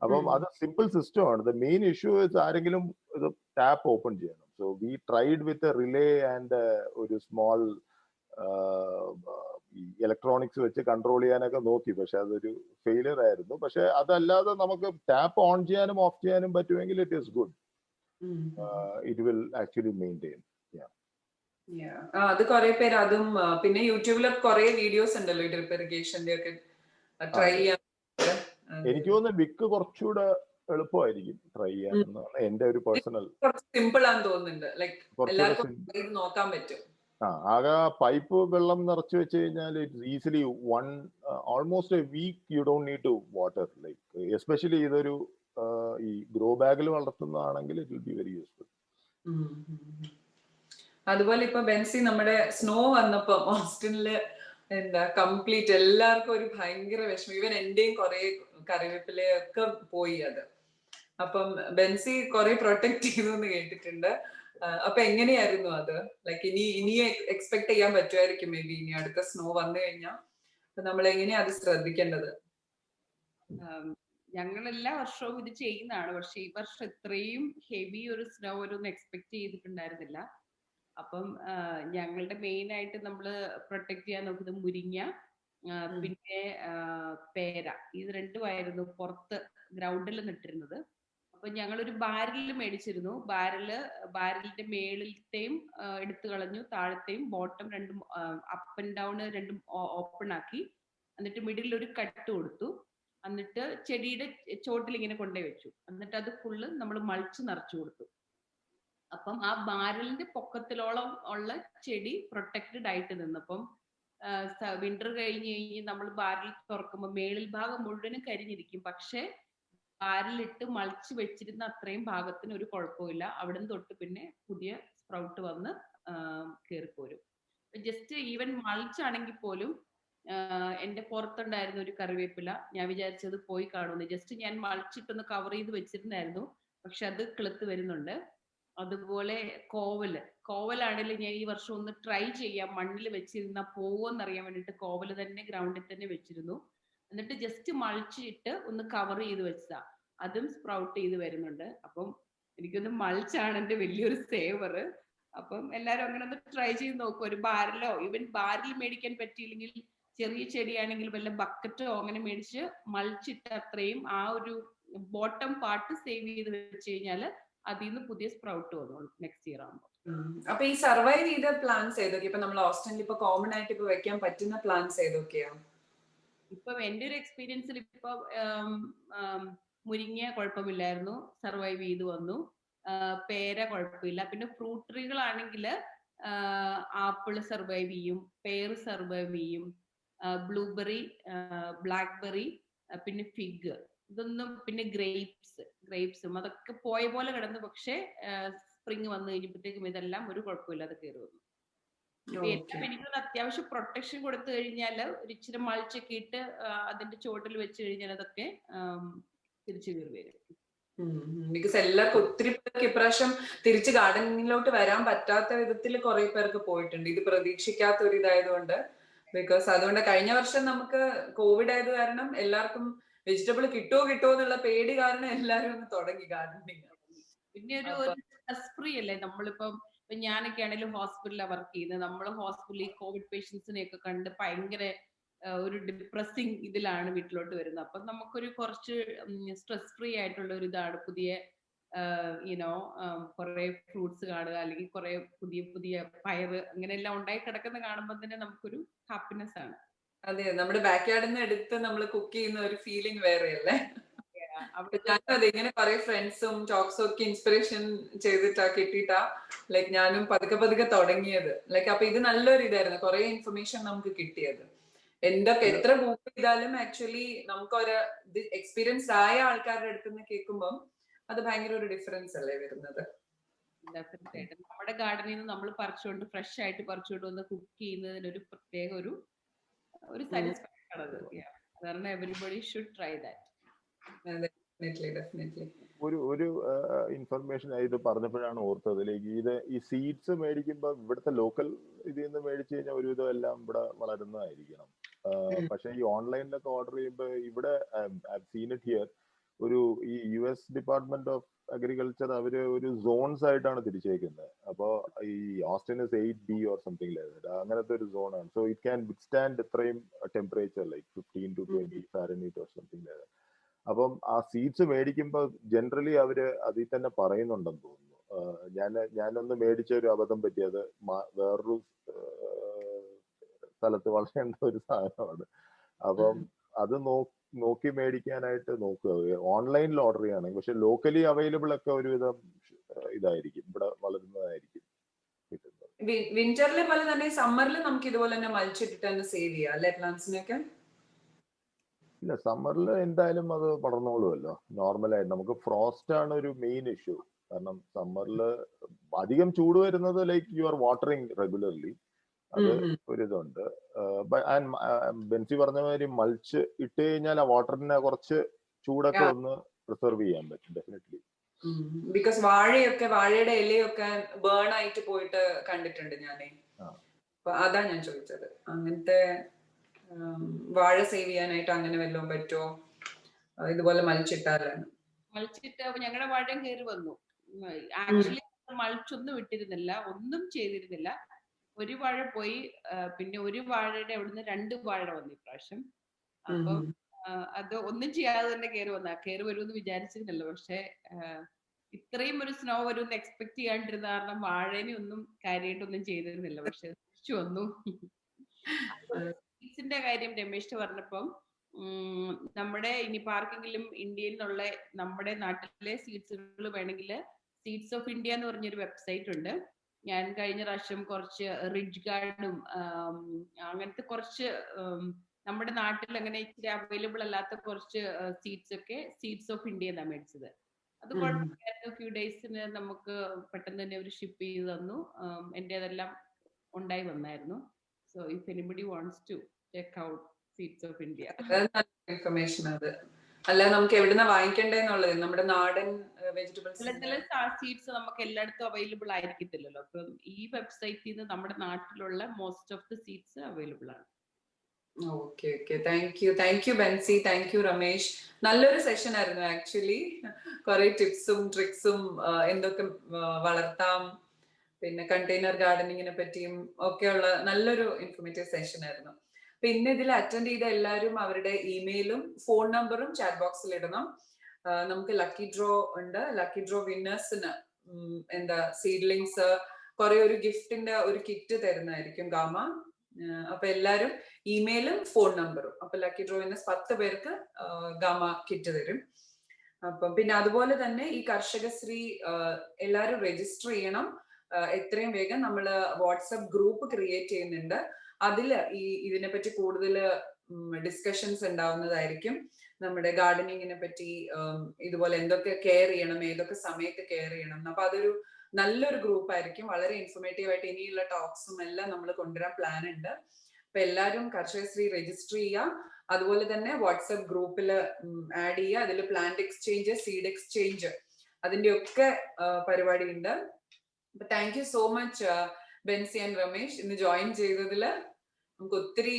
അപ്പം അത് സിമ്പിൾ സിസ്റ്റം ആണ്. ദ മെയിൻ ഇഷ്യൂ ഇസ് ആരെങ്കിലും ഇത് ടാപ്പ് ഓപ്പൺ ചെയ്യണം. So we tried with relay and ഒരു സ്മോൾ ഇലക്ട്രോണിക്സ് വെച്ച് കൺട്രോൾ ചെയ്യാനൊക്കെ നോക്കി. പക്ഷെ അതൊരു ഫെയിലിയർ ആയിരുന്നു. പക്ഷെ അതല്ലാതെ നമുക്ക് ടാപ്പ് ഓൺ ചെയ്യാനും ഓഫ് ചെയ്യാനും പറ്റുമെങ്കിൽ it is good. It will actually maintain. അത് കുറെ പേര് അതും പിന്നെ യൂട്യൂബിൽ കുറെ വീഡിയോസ് ഉണ്ടല്ലോ ഡ്രിപ്പ് ഇറിഗേഷന്റെ ഒക്കെ ട്രൈ ചെയ്യാൻ. എനിക്ക് തോന്നുന്നു വിക്ക് കുറച്ചുകൂടെ എളുപ്പമായിരിക്കും ട്രൈ ചെയ്യാൻ എന്നാണ് എന്റെ ഒരു പേഴ്സണൽ. സിമ്പിൾ ആണെന്ന് തോന്നുന്നുണ്ട്. ലൈക്ക് എല്ലാവർക്കും നോക്കാൻ പറ്റും. ആകെ പൈപ്പ് വെള്ളം നിറച്ചു വെച്ച് കഴിഞ്ഞാൽ it's easily almost a week you don't need to water. Like especially ഇതൊരു ഈ ഗ്രോ ബാഗിൽ വളർത്തുന്നതാണെങ്കിൽ it will be very useful. അതുപോലെ ഇപ്പൊ ബെൻസി നമ്മുടെ സ്നോ വന്നപ്പോ ഓസ്റ്റിനില് എന്താ കംപ്ലീറ്റ് എല്ലാവർക്കും ഒരു ഭയങ്കര വിഷമം. ഈവൻ എന്റെയും കുറെ കറിവേപ്പിലയൊക്കെ പോയി അത്. അപ്പം ബെൻസി കുറെ പ്രൊട്ടക്ട് ചെയ്തു എന്ന് കേട്ടിട്ടുണ്ട്. അപ്പൊ എങ്ങനെയായിരുന്നു അത്? ലൈക്ക് ഇനി എക്സ്പെക്ട് ചെയ്യാൻ പറ്റുമായിരിക്കും മേ ബി ഇനി അടുത്ത സ്നോ വന്നു കഴിഞ്ഞാൽ. അപ്പൊ നമ്മൾ എങ്ങനെയാ അത് ശ്രദ്ധിക്കേണ്ടത്? ഞങ്ങൾ എല്ലാ വർഷവും ഇത് ചെയ്യുന്നതാണ്. പക്ഷെ ഈ വർഷം ഇത്രയും ഹെവി ഒരു സ്നോ ഒന്നും എക്സ്പെക്ട് ചെയ്തിട്ടുണ്ടായിരുന്നില്ല. അപ്പം ഞങ്ങളുടെ മെയിൻ ആയിട്ട് നമ്മൾ പ്രൊട്ടക്ട് ചെയ്യാൻ നോക്കുന്നത് മുരിങ്ങ, പിന്നെ പേര. ഇത് രണ്ടുമായിരുന്നു പുറത്ത് ഗ്രൗണ്ടിൽ നട്ടിരുന്നത്. അപ്പൊ ഞങ്ങളൊരു ബാരലിൽ മേടിച്ചിരുന്നു. ബാരലിന്റെ മേളിലത്തെയും എടുത്തു കളഞ്ഞു, താഴത്തെയും ബോട്ടം രണ്ടും അപ്പ് ആൻഡ് ഡൗൺ രണ്ടും ഓപ്പൺ ആക്കി. എന്നിട്ട് മിഡിൽ ഒരു കട്ട് കൊടുത്തു. എന്നിട്ട് ചെടിയുടെ ചോട്ടിൽ ഇങ്ങനെ കൊണ്ടുപോയി വെച്ചു. എന്നിട്ട് അത് ഫുള്ള് നമ്മൾ മൾച്ച് നിറച്ചു കൊടുത്തു. അപ്പം ആ ബാരലിന്റെ പൊക്കത്തിലോളം ഉള്ള ചെടി പ്രൊട്ടക്റ്റഡ് ആയിട്ട് നിന്നപ്പം വിന്റർ കഴിഞ്ഞ് നമ്മൾ ബാരൽ തുറക്കുമ്പോൾ മേളിൽ ഭാഗം മുഴുവനും കരിഞ്ഞിരിക്കും. പക്ഷെ ബാരലിട്ട് മൾച്ച് വെച്ചിരുന്ന അത്രയും ഭാഗത്തിന് ഒരു കുഴപ്പമില്ല. അവിടെ നിന്ന് തൊട്ട് പിന്നെ പുതിയ സ്പ്രൗട്ട് വന്ന് കയറിപ്പോരും. ജസ്റ്റ് ഈവൻ മൾച്ച് ആണെങ്കിൽ പോലും എന്റെ പുറത്തുണ്ടായിരുന്ന ഒരു കറിവേപ്പില ഞാൻ വിചാരിച്ചത് പോയി കാണുമെന്ന്. ജസ്റ്റ് ഞാൻ മൾച്ചിട്ടൊന്ന് കവർ ചെയ്ത് വെച്ചിരുന്നായിരുന്നു. പക്ഷെ അത് കിളുത്ത് വരുന്നുണ്ട്. അതുപോലെ കോവലാണെങ്കിലും ഞാൻ ഈ വർഷം ഒന്ന് ട്രൈ ചെയ്യാം, മണ്ണിൽ വെച്ചിരുന്ന പോവോന്നറിയാൻ വേണ്ടിട്ട് കോവല് തന്നെ ഗ്രൗണ്ടിൽ തന്നെ വെച്ചിരുന്നു. എന്നിട്ട് ജസ്റ്റ് മൾച്ചിട്ട് ഒന്ന് കവർ ചെയ്ത് വെച്ചതാ. അതും സ്പ്രൗട്ട് ചെയ്ത് വരുന്നുണ്ട്. അപ്പം എനിക്കൊന്ന് മൾച്ചാണ് എന്റെ വലിയൊരു സേവർ. അപ്പം എല്ലാരും അങ്ങനെ ഒന്ന് ട്രൈ ചെയ്ത് നോക്കും. ഒരു ബാരലോ, ഈവൻ ബാരൽ മേടിക്കാൻ പറ്റിയില്ലെങ്കിൽ ചെറിയ ചെടിയാണെങ്കിൽ വല്ല ബക്കറ്റോ അങ്ങനെ മേടിച്ച് മൾച്ചിട്ട് അത്രയും ആ ഒരു ബോട്ടം പാർട്ട് സേവ് ചെയ്ത് വെച്ച് കഴിഞ്ഞാല് അതിൽ നിന്ന് പുതിയ സ്പ്രൗട്ട് വന്നോളൂ നെക്സ്റ്റ് ഇയർ ആകുമ്പോൾ. അപ്പൊ ഈ സർവൈവ് ചെയ്ത പ്ലാന്റ്സ് ഏതൊക്കെ ഇപ്പൊ നമ്മൾ ഓസ്റ്റിനിൽ ഇപ്പൊ കോമൺ ആയിട്ട് ഇപ്പൊ വെക്കാൻ പറ്റുന്ന പ്ലാന്റ്സ് ഏതൊക്കെയാ? ഇപ്പൊ എന്റെ ഒരു എക്സ്പീരിയൻസിൽ ഇപ്പൊ മുരിങ്ങ കുഴപ്പമില്ലായിരുന്നു, സർവൈവ് ചെയ്ത് വന്നു. പേര കുഴപ്പമില്ല. പിന്നെ ഫ്രൂട്ട് ട്രീകളാണെങ്കിൽ ആപ്പിള് സർവൈവ് ചെയ്യും, പേർ സർവൈവ് ചെയ്യും, ബ്ലൂബെറി, ബ്ലാക്ക്ബെറി, പിന്നെ ഫിഗ്, ഇതൊന്നും, പിന്നെ ഗ്രേപ്സും അതൊക്കെ പോയ പോലെ കിടന്നു. പക്ഷെ സ്പ്രിങ് വന്നു കഴിഞ്ഞപ്പോഴത്തേക്കും ഇതെല്ലാം ഒരു കുഴപ്പമില്ലാതെ കയറി വന്നു. എനിക്കൊരു അത്യാവശ്യം പ്രൊട്ടക്ഷൻ കൊടുത്തു കഴിഞ്ഞാൽ ഒരു ഇച്ചിരി മൾച്ചൊക്കെ ഇട്ട് അതിന്റെ ചോട്ടിൽ വെച്ച് കഴിഞ്ഞാൽ അതൊക്കെ തിരിച്ചു കയറി വരും. ബിക്കോസ് എല്ലാവർക്കും ഒത്തിരി പേർക്ക് ഇപ്രാവശ്യം തിരിച്ച് ഗാർഡനിങ്ങിലോട്ട് വരാൻ പറ്റാത്ത വിധത്തിൽ കുറെ പേർക്ക് പോയിട്ടുണ്ട്. ഇത് പ്രതീക്ഷിക്കാത്ത ഒരു ഇതായതുകൊണ്ട്. ബിക്കോസ് അതുകൊണ്ട് കഴിഞ്ഞ വർഷം നമുക്ക് കോവിഡ് ആയത് കാരണം എല്ലാവർക്കും വെജിറ്റബിൾ കിട്ടുമോ എന്നുള്ള പേടി കാരണം എല്ലാരും ഒന്ന് തുടങ്ങി ഗാർഡനിങ്. പിന്നെ ഒരു സ്ട്രെസ് ഫ്രീ അല്ലേ നമ്മളിപ്പം. ഞാനൊക്കെ ആണെങ്കിലും ഹോസ്പിറ്റലിലാണ് വർക്ക് ചെയ്യുന്നത്. നമ്മൾ ഹോസ്പിറ്റലിൽ കോവിഡ് പേഷ്യൻസിനെ ഒക്കെ കണ്ട് ഭയങ്കര ഒരു ഡിപ്രസിങ് ഇതിലാണ് വീട്ടിലോട്ട് വരുന്നത്. അപ്പം നമുക്കൊരു കുറച്ച് സ്ട്രെസ് ഫ്രീ ആയിട്ടുള്ള ഒരു ഇതാണ് പുതിയ യുനോ കുറെ ഫ്രൂട്ട്സ് കാണുക, അല്ലെങ്കിൽ കുറെ പുതിയ പുതിയ പയറ് അങ്ങനെയെല്ലാം ഉണ്ടായി കിടക്കുന്ന കാണുമ്പോൾ തന്നെ നമുക്കൊരു ഹാപ്പിനെസ് ആണ്. അതെ, നമ്മുടെ ബാക്ക് യാർഡിൽ നിന്ന് എടുത്ത് നമ്മൾ കുക്ക് ചെയ്യുന്ന ഒരു ഫീലിംഗ് വേറെയല്ലേ. അവിടുത്തെ ഞാനും അതെ, ഇങ്ങനെ കുറെ ഫ്രണ്ട്സും ടോക്സും ഒക്കെ ഇൻസ്പിറേഷൻ ചെയ്തിട്ടാ കിട്ടിയിട്ടാ ലൈക്ക് ഞാനും പതുക്കെ പതുക്കെ തുടങ്ങിയത്. ലൈക്ക് അപ്പൊ ഇത് നല്ലൊരു ഇതായിരുന്നു, കുറെ ഇൻഫർമേഷൻ നമുക്ക് കിട്ടിയത്. എന്തൊക്കെ എത്ര ബുക്ക് ചെയ്താലും ആക്ച്വലി നമുക്കൊരു എക്സ്പീരിയൻസ്ഡ് ആയ ആൾക്കാരുടെ അടുത്ത് നിന്ന് കേൾക്കുമ്പം അത് ഭയങ്കര ഒരു ഡിഫറൻസ് അല്ലേ വരുന്നത്. നമ്മുടെ ഗാർഡനിൽ നിന്ന് നമ്മൾ പറിച്ചുകൊണ്ട് ഫ്രഷ് ആയിട്ട് പറിച്ചുകൊണ്ട് വന്ന് കുക്ക് ചെയ്യുന്നതിനൊരു പ്രത്യേക ഒരു സാറ്റിസ്ഫാക്ഷൻ ആണത്. കാരണം എവരിബഡി ഷുഡ് ട്രൈ ദാറ്റ്. ഒരു ഇൻഫർമേഷൻ ഇത് പറഞ്ഞപ്പോഴാണ് ഓർത്തത്. ഇത് ഈ സീഡ്സ് മേടിക്കുമ്പോൾ ഇവിടുത്തെ ലോക്കൽ ഇതിൽ നിന്ന് മേടിച്ചു കഴിഞ്ഞാൽ ഒരുവിധം എല്ലാം ഇവിടെ വളരുന്നതായിരിക്കണം. പക്ഷെ ഈ ഓൺലൈനിലൊക്കെ ഓർഡർ ചെയ്യുമ്പോൾ ഇവിടെ സീൻ ഇറ്റ് ഹിയർ, ഒരു ഈ US ഡിപ്പാർട്ട്മെന്റ് ഓഫ് അഗ്രികൾച്ചർ അവര് ഒരു സോൺസ് ആയിട്ടാണ് തിരിച്ചേക്കുന്നത്. അപ്പോൾ ഈ Austin is 8B or something like that, അങ്ങനത്തെ ഒരു സോണാണ്. സോ ഇറ്റ് ക്യാൻ വിത്ത്സ്റ്റാൻഡ് ഇത്രയും temperature like 15 to 20 Fahrenheit or something like that. അപ്പം ആ സീഡ്സ് മേടിക്കുമ്പോൾ ജനറലി അവര് അതിൽ തന്നെ പറയുന്നുണ്ടെന്ന് തോന്നുന്നു. ഞാനൊന്ന് മേടിച്ച ഒരു അബദ്ധം പറ്റിയത് വേറൊരു സ്ഥലത്ത് വളരേണ്ട ഒരു സാധനമാണ്. അപ്പം അത് നോക്കി മേടിക്കാനായിട്ട് നോക്കുക. ഓൺലൈനിൽ ഓർഡർ ചെയ്യുകയാണെങ്കിൽ. പക്ഷെ ലോക്കലി അവൈലബിൾ ഒക്കെ ഒരുവിധം ഇതായിരിക്കും, ഇവിടെ വളരുന്നതായിരിക്കും കിട്ടുന്നത്. വിന്ററിലെ പോലെ തന്നെ സമ്മറിൽ നമുക്ക് ഇതുപോലെ തന്നെ മൽച്ചിട്ടിട്ട് തന്നെ സേവ് ചെയ്യാം അല്ലെ പ്ലാന്റ്സിനൊക്കെ? ഇല്ല, സമ്മറിൽ എന്തായാലും അത് പടർന്നോളുമല്ലോ നോർമലായിട്ട്. നമുക്ക് ഫ്രോസ്റ്റ് ആണ് ഒരു മെയിൻ ഇഷ്യൂ. കാരണം സമ്മറിൽ അധികം ചൂട് വരുന്നത് like you are watering regularly, അത് ഒരിതുണ്ട്. ബെൻസി പറഞ്ഞ മാതിരി മൾച്ച് ഇട്ട് കഴിഞ്ഞാൽ ആ വാട്ടറിനെ കുറച്ച് ചൂടൊക്കെ ഒന്ന് പ്രിസർവ് ചെയ്യാൻ പറ്റും ഡെഫിനറ്റ്ലി. ബിക്കോസ് വാഴയുടെ ഇലയൊക്കെ ബേൺ ആയിട്ട് പോയിട്ട് കണ്ടിട്ടുണ്ട് ഞാനേ. അതാ ഞാൻ ചോദിച്ചത്, അങ്ങനത്തെ വാഴ സേവ് ചെയ്യാനായിട്ട് അങ്ങനെ വല്ലതും പറ്റുമോ ഇതുപോലെ മൽച്ചിട്ടാലാണ്? മൾച്ചിട്ട് ഞങ്ങളുടെ വാഴയും കയറി വന്നു. ആക്ച്വലി മൾച്ചൊന്നും ഇട്ടിരുന്നില്ല, ഒന്നും ചെയ്തിരുന്നില്ല. ഒരു വാഴ പോയി, പിന്നെ ഒരു വാഴയുടെ അവിടുന്ന് 2 വാഴ വന്നു ഇപ്രാവശ്യം. അപ്പം അത് ഒന്നും ചെയ്യാതെ തന്നെ കയറി വരുമെന്ന് വിചാരിച്ചിരുന്നല്ലോ. പക്ഷെ ഇത്രയും ഒരു സ്നോ വരുമെന്ന് എക്സ്പെക്ട് ചെയ്യാണ്ടിരുന്ന കാരണം വാഴേനെ ഒന്നും കാര്യമായിട്ടൊന്നും ചെയ്തിരുന്നില്ല. പക്ഷെ തിരിച്ചു വന്നു. സീഡ്സിന്റെ കാര്യം രമേശ് പറഞ്ഞപ്പം നമ്മുടെ ഇനിയിപ്പോ ആർക്കെങ്കിലും ഇന്ത്യയിൽ നിന്നുള്ള നമ്മുടെ നാട്ടിലെ സീഡ്സുകൾ വേണമെങ്കിൽ സീഡ്സ് ഓഫ് ഇന്ത്യ എന്ന് പറഞ്ഞൊരു വെബ്സൈറ്റ് ഉണ്ട്. ഞാൻ കഴിഞ്ഞ പ്രാവശ്യം കുറച്ച് റിഡ്ജ് ഗാർഡും അങ്ങനത്തെ കുറച്ച് നമ്മുടെ നാട്ടിൽ അങ്ങനെ ഇച്ചിരി അവൈലബിൾ അല്ലാത്ത കുറച്ച് സീഡ്സ് ഒക്കെ സീഡ്സ് ഓഫ് ഇന്ത്യ എന്നാണ് മേടിച്ചത്. അത് കുഴപ്പമില്ലായിരുന്നു. ഫ്യൂ ഡേയ്സിന് നമുക്ക് പെട്ടെന്ന് തന്നെ അവർ ഷിപ്പ് ചെയ്ത് തന്നു. എൻ്റെ അതെല്ലാം ഉണ്ടായി വന്നായിരുന്നു. So if anybody wants to check out seeds of India. Information അത് അല്ല നമുക്ക് എവിടുന്ന വാങ്ങിക്കണ്ടേന്നുള്ളത്, നമ്മുടെ നാടൻ വെജിറ്റബിൾസ്. ചില സീഡ്സ് നമുക്ക് എല്ലായിടത്തും അവൈലബിൾ ആയിരിക്കത്തില്ലല്ലോ. അപ്പം ഈ വെബ്സൈറ്റിൽ നിന്ന് നമ്മുടെ നാട്ടിലുള്ള most of the seeds available ആണ്. Okay thank you Bency, thank you Ramesh. നല്ലൊരു സെഷൻ ആയിരുന്നു ആക്ച്വലി. കുറെ ടിപ്സും ട്രിക്സും എന്തൊക്കെ വളർത്താം, പിന്നെ കണ്ടെയ്നർ ഗാർഡനിങ്ങിനെ പറ്റിയും ഒക്കെയുള്ള നല്ലൊരു ഇൻഫോർമേറ്റീവ് സെഷൻ ആയിരുന്നു. പിന്നെ ഇതിൽ അറ്റൻഡ് ചെയ്ത എല്ലാവരും അവരുടെ ഇമെയിലും ഫോൺ നമ്പറും ചാറ്റ് ബോക്സിൽ ഇടണം. നമുക്ക് ലക്കി ഡ്രോ ഉണ്ട്. ലക്കി ഡ്രോ വിന്നേഴ്സിന് സീഡ്ലിങ്സ് കുറെ ഒരു ഗിഫ്റ്റിന്റെ ഒരു കിറ്റ് തരുന്നതായിരിക്കും ഗാമ. അപ്പൊ എല്ലാരും ഇമെയിലും ഫോൺ നമ്പറും. അപ്പൊ ലക്കി ഡ്രോ വിന്നേഴ്സ് 10 പേർക്ക് ഗാമ കിറ്റ് തരും. അപ്പം പിന്നെ അതുപോലെ തന്നെ ഈ കർഷകശ്രീ എല്ലാരും രജിസ്റ്റർ ചെയ്യണം. എത്രയും വേഗം നമ്മള് വാട്സപ്പ് ഗ്രൂപ്പ് ക്രിയേറ്റ് ചെയ്യുന്നുണ്ട്. അതില് ഇതിനെപ്പറ്റി കൂടുതൽ ഡിസ്കഷൻസ് ഉണ്ടാവുന്നതായിരിക്കും. നമ്മുടെ ഗാർഡനിങ്ങിനെ പറ്റി ഇതുപോലെ എന്തൊക്കെ കെയർ ചെയ്യണം, ഏതൊക്കെ സമയത്ത് കെയർ ചെയ്യണം. അപ്പൊ അതൊരു നല്ലൊരു ഗ്രൂപ്പ് ആയിരിക്കും. വളരെ ഇൻഫോർമേറ്റീവ് ആയിട്ട് ഇനിയുള്ള ടോക്സും എല്ലാം നമ്മൾ കൊണ്ടുവരാൻ പ്ലാൻ ഉണ്ട്. അപ്പൊ എല്ലാവരും കർഷകശ്രീ രജിസ്റ്റർ ചെയ്യുക. അതുപോലെ തന്നെ വാട്സപ്പ് ഗ്രൂപ്പിൽ ആഡ് ചെയ്യുക. അതിൽ പ്ലാന്റ് എക്സ്ചേഞ്ച്, സീഡ് എക്സ്ചേഞ്ച്, അതിന്റെ ഒക്കെ പരിപാടി ഉണ്ട്. അപ്പൊ thank you so much Bensy and Ramesh ഇന്ന് ജോയിൻ ചെയ്തതില്, നമുക്ക് ഒത്തിരി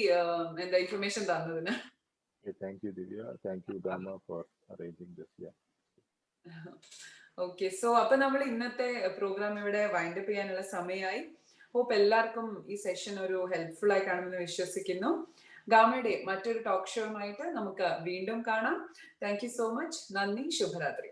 ഇൻഫർമേഷൻ തന്നതിന്. Thank you, Divya. Thank you, Gama, for arranging this. Okay, so അപ്പൊ നമ്മൾ ഇന്നത്തെ പ്രോഗ്രാം ഇവിടെ വൈൻഡ് അപ്പ് ചെയ്യാനുള്ള സമയമായി. ഹോപ്പ് എല്ലാവർക്കും ഈ സെഷൻ ഒരു ഹെൽപ്ഫുൾ ആയി കാണുമെന്ന് വിശ്വസിക്കുന്നു. ഗാമയുടെ മറ്റൊരു ടോക്ക് ഷോയുമായിട്ട് നമുക്ക് വീണ്ടും കാണാം. Thank you so much. നന്ദി. ശുഭരാത്രി.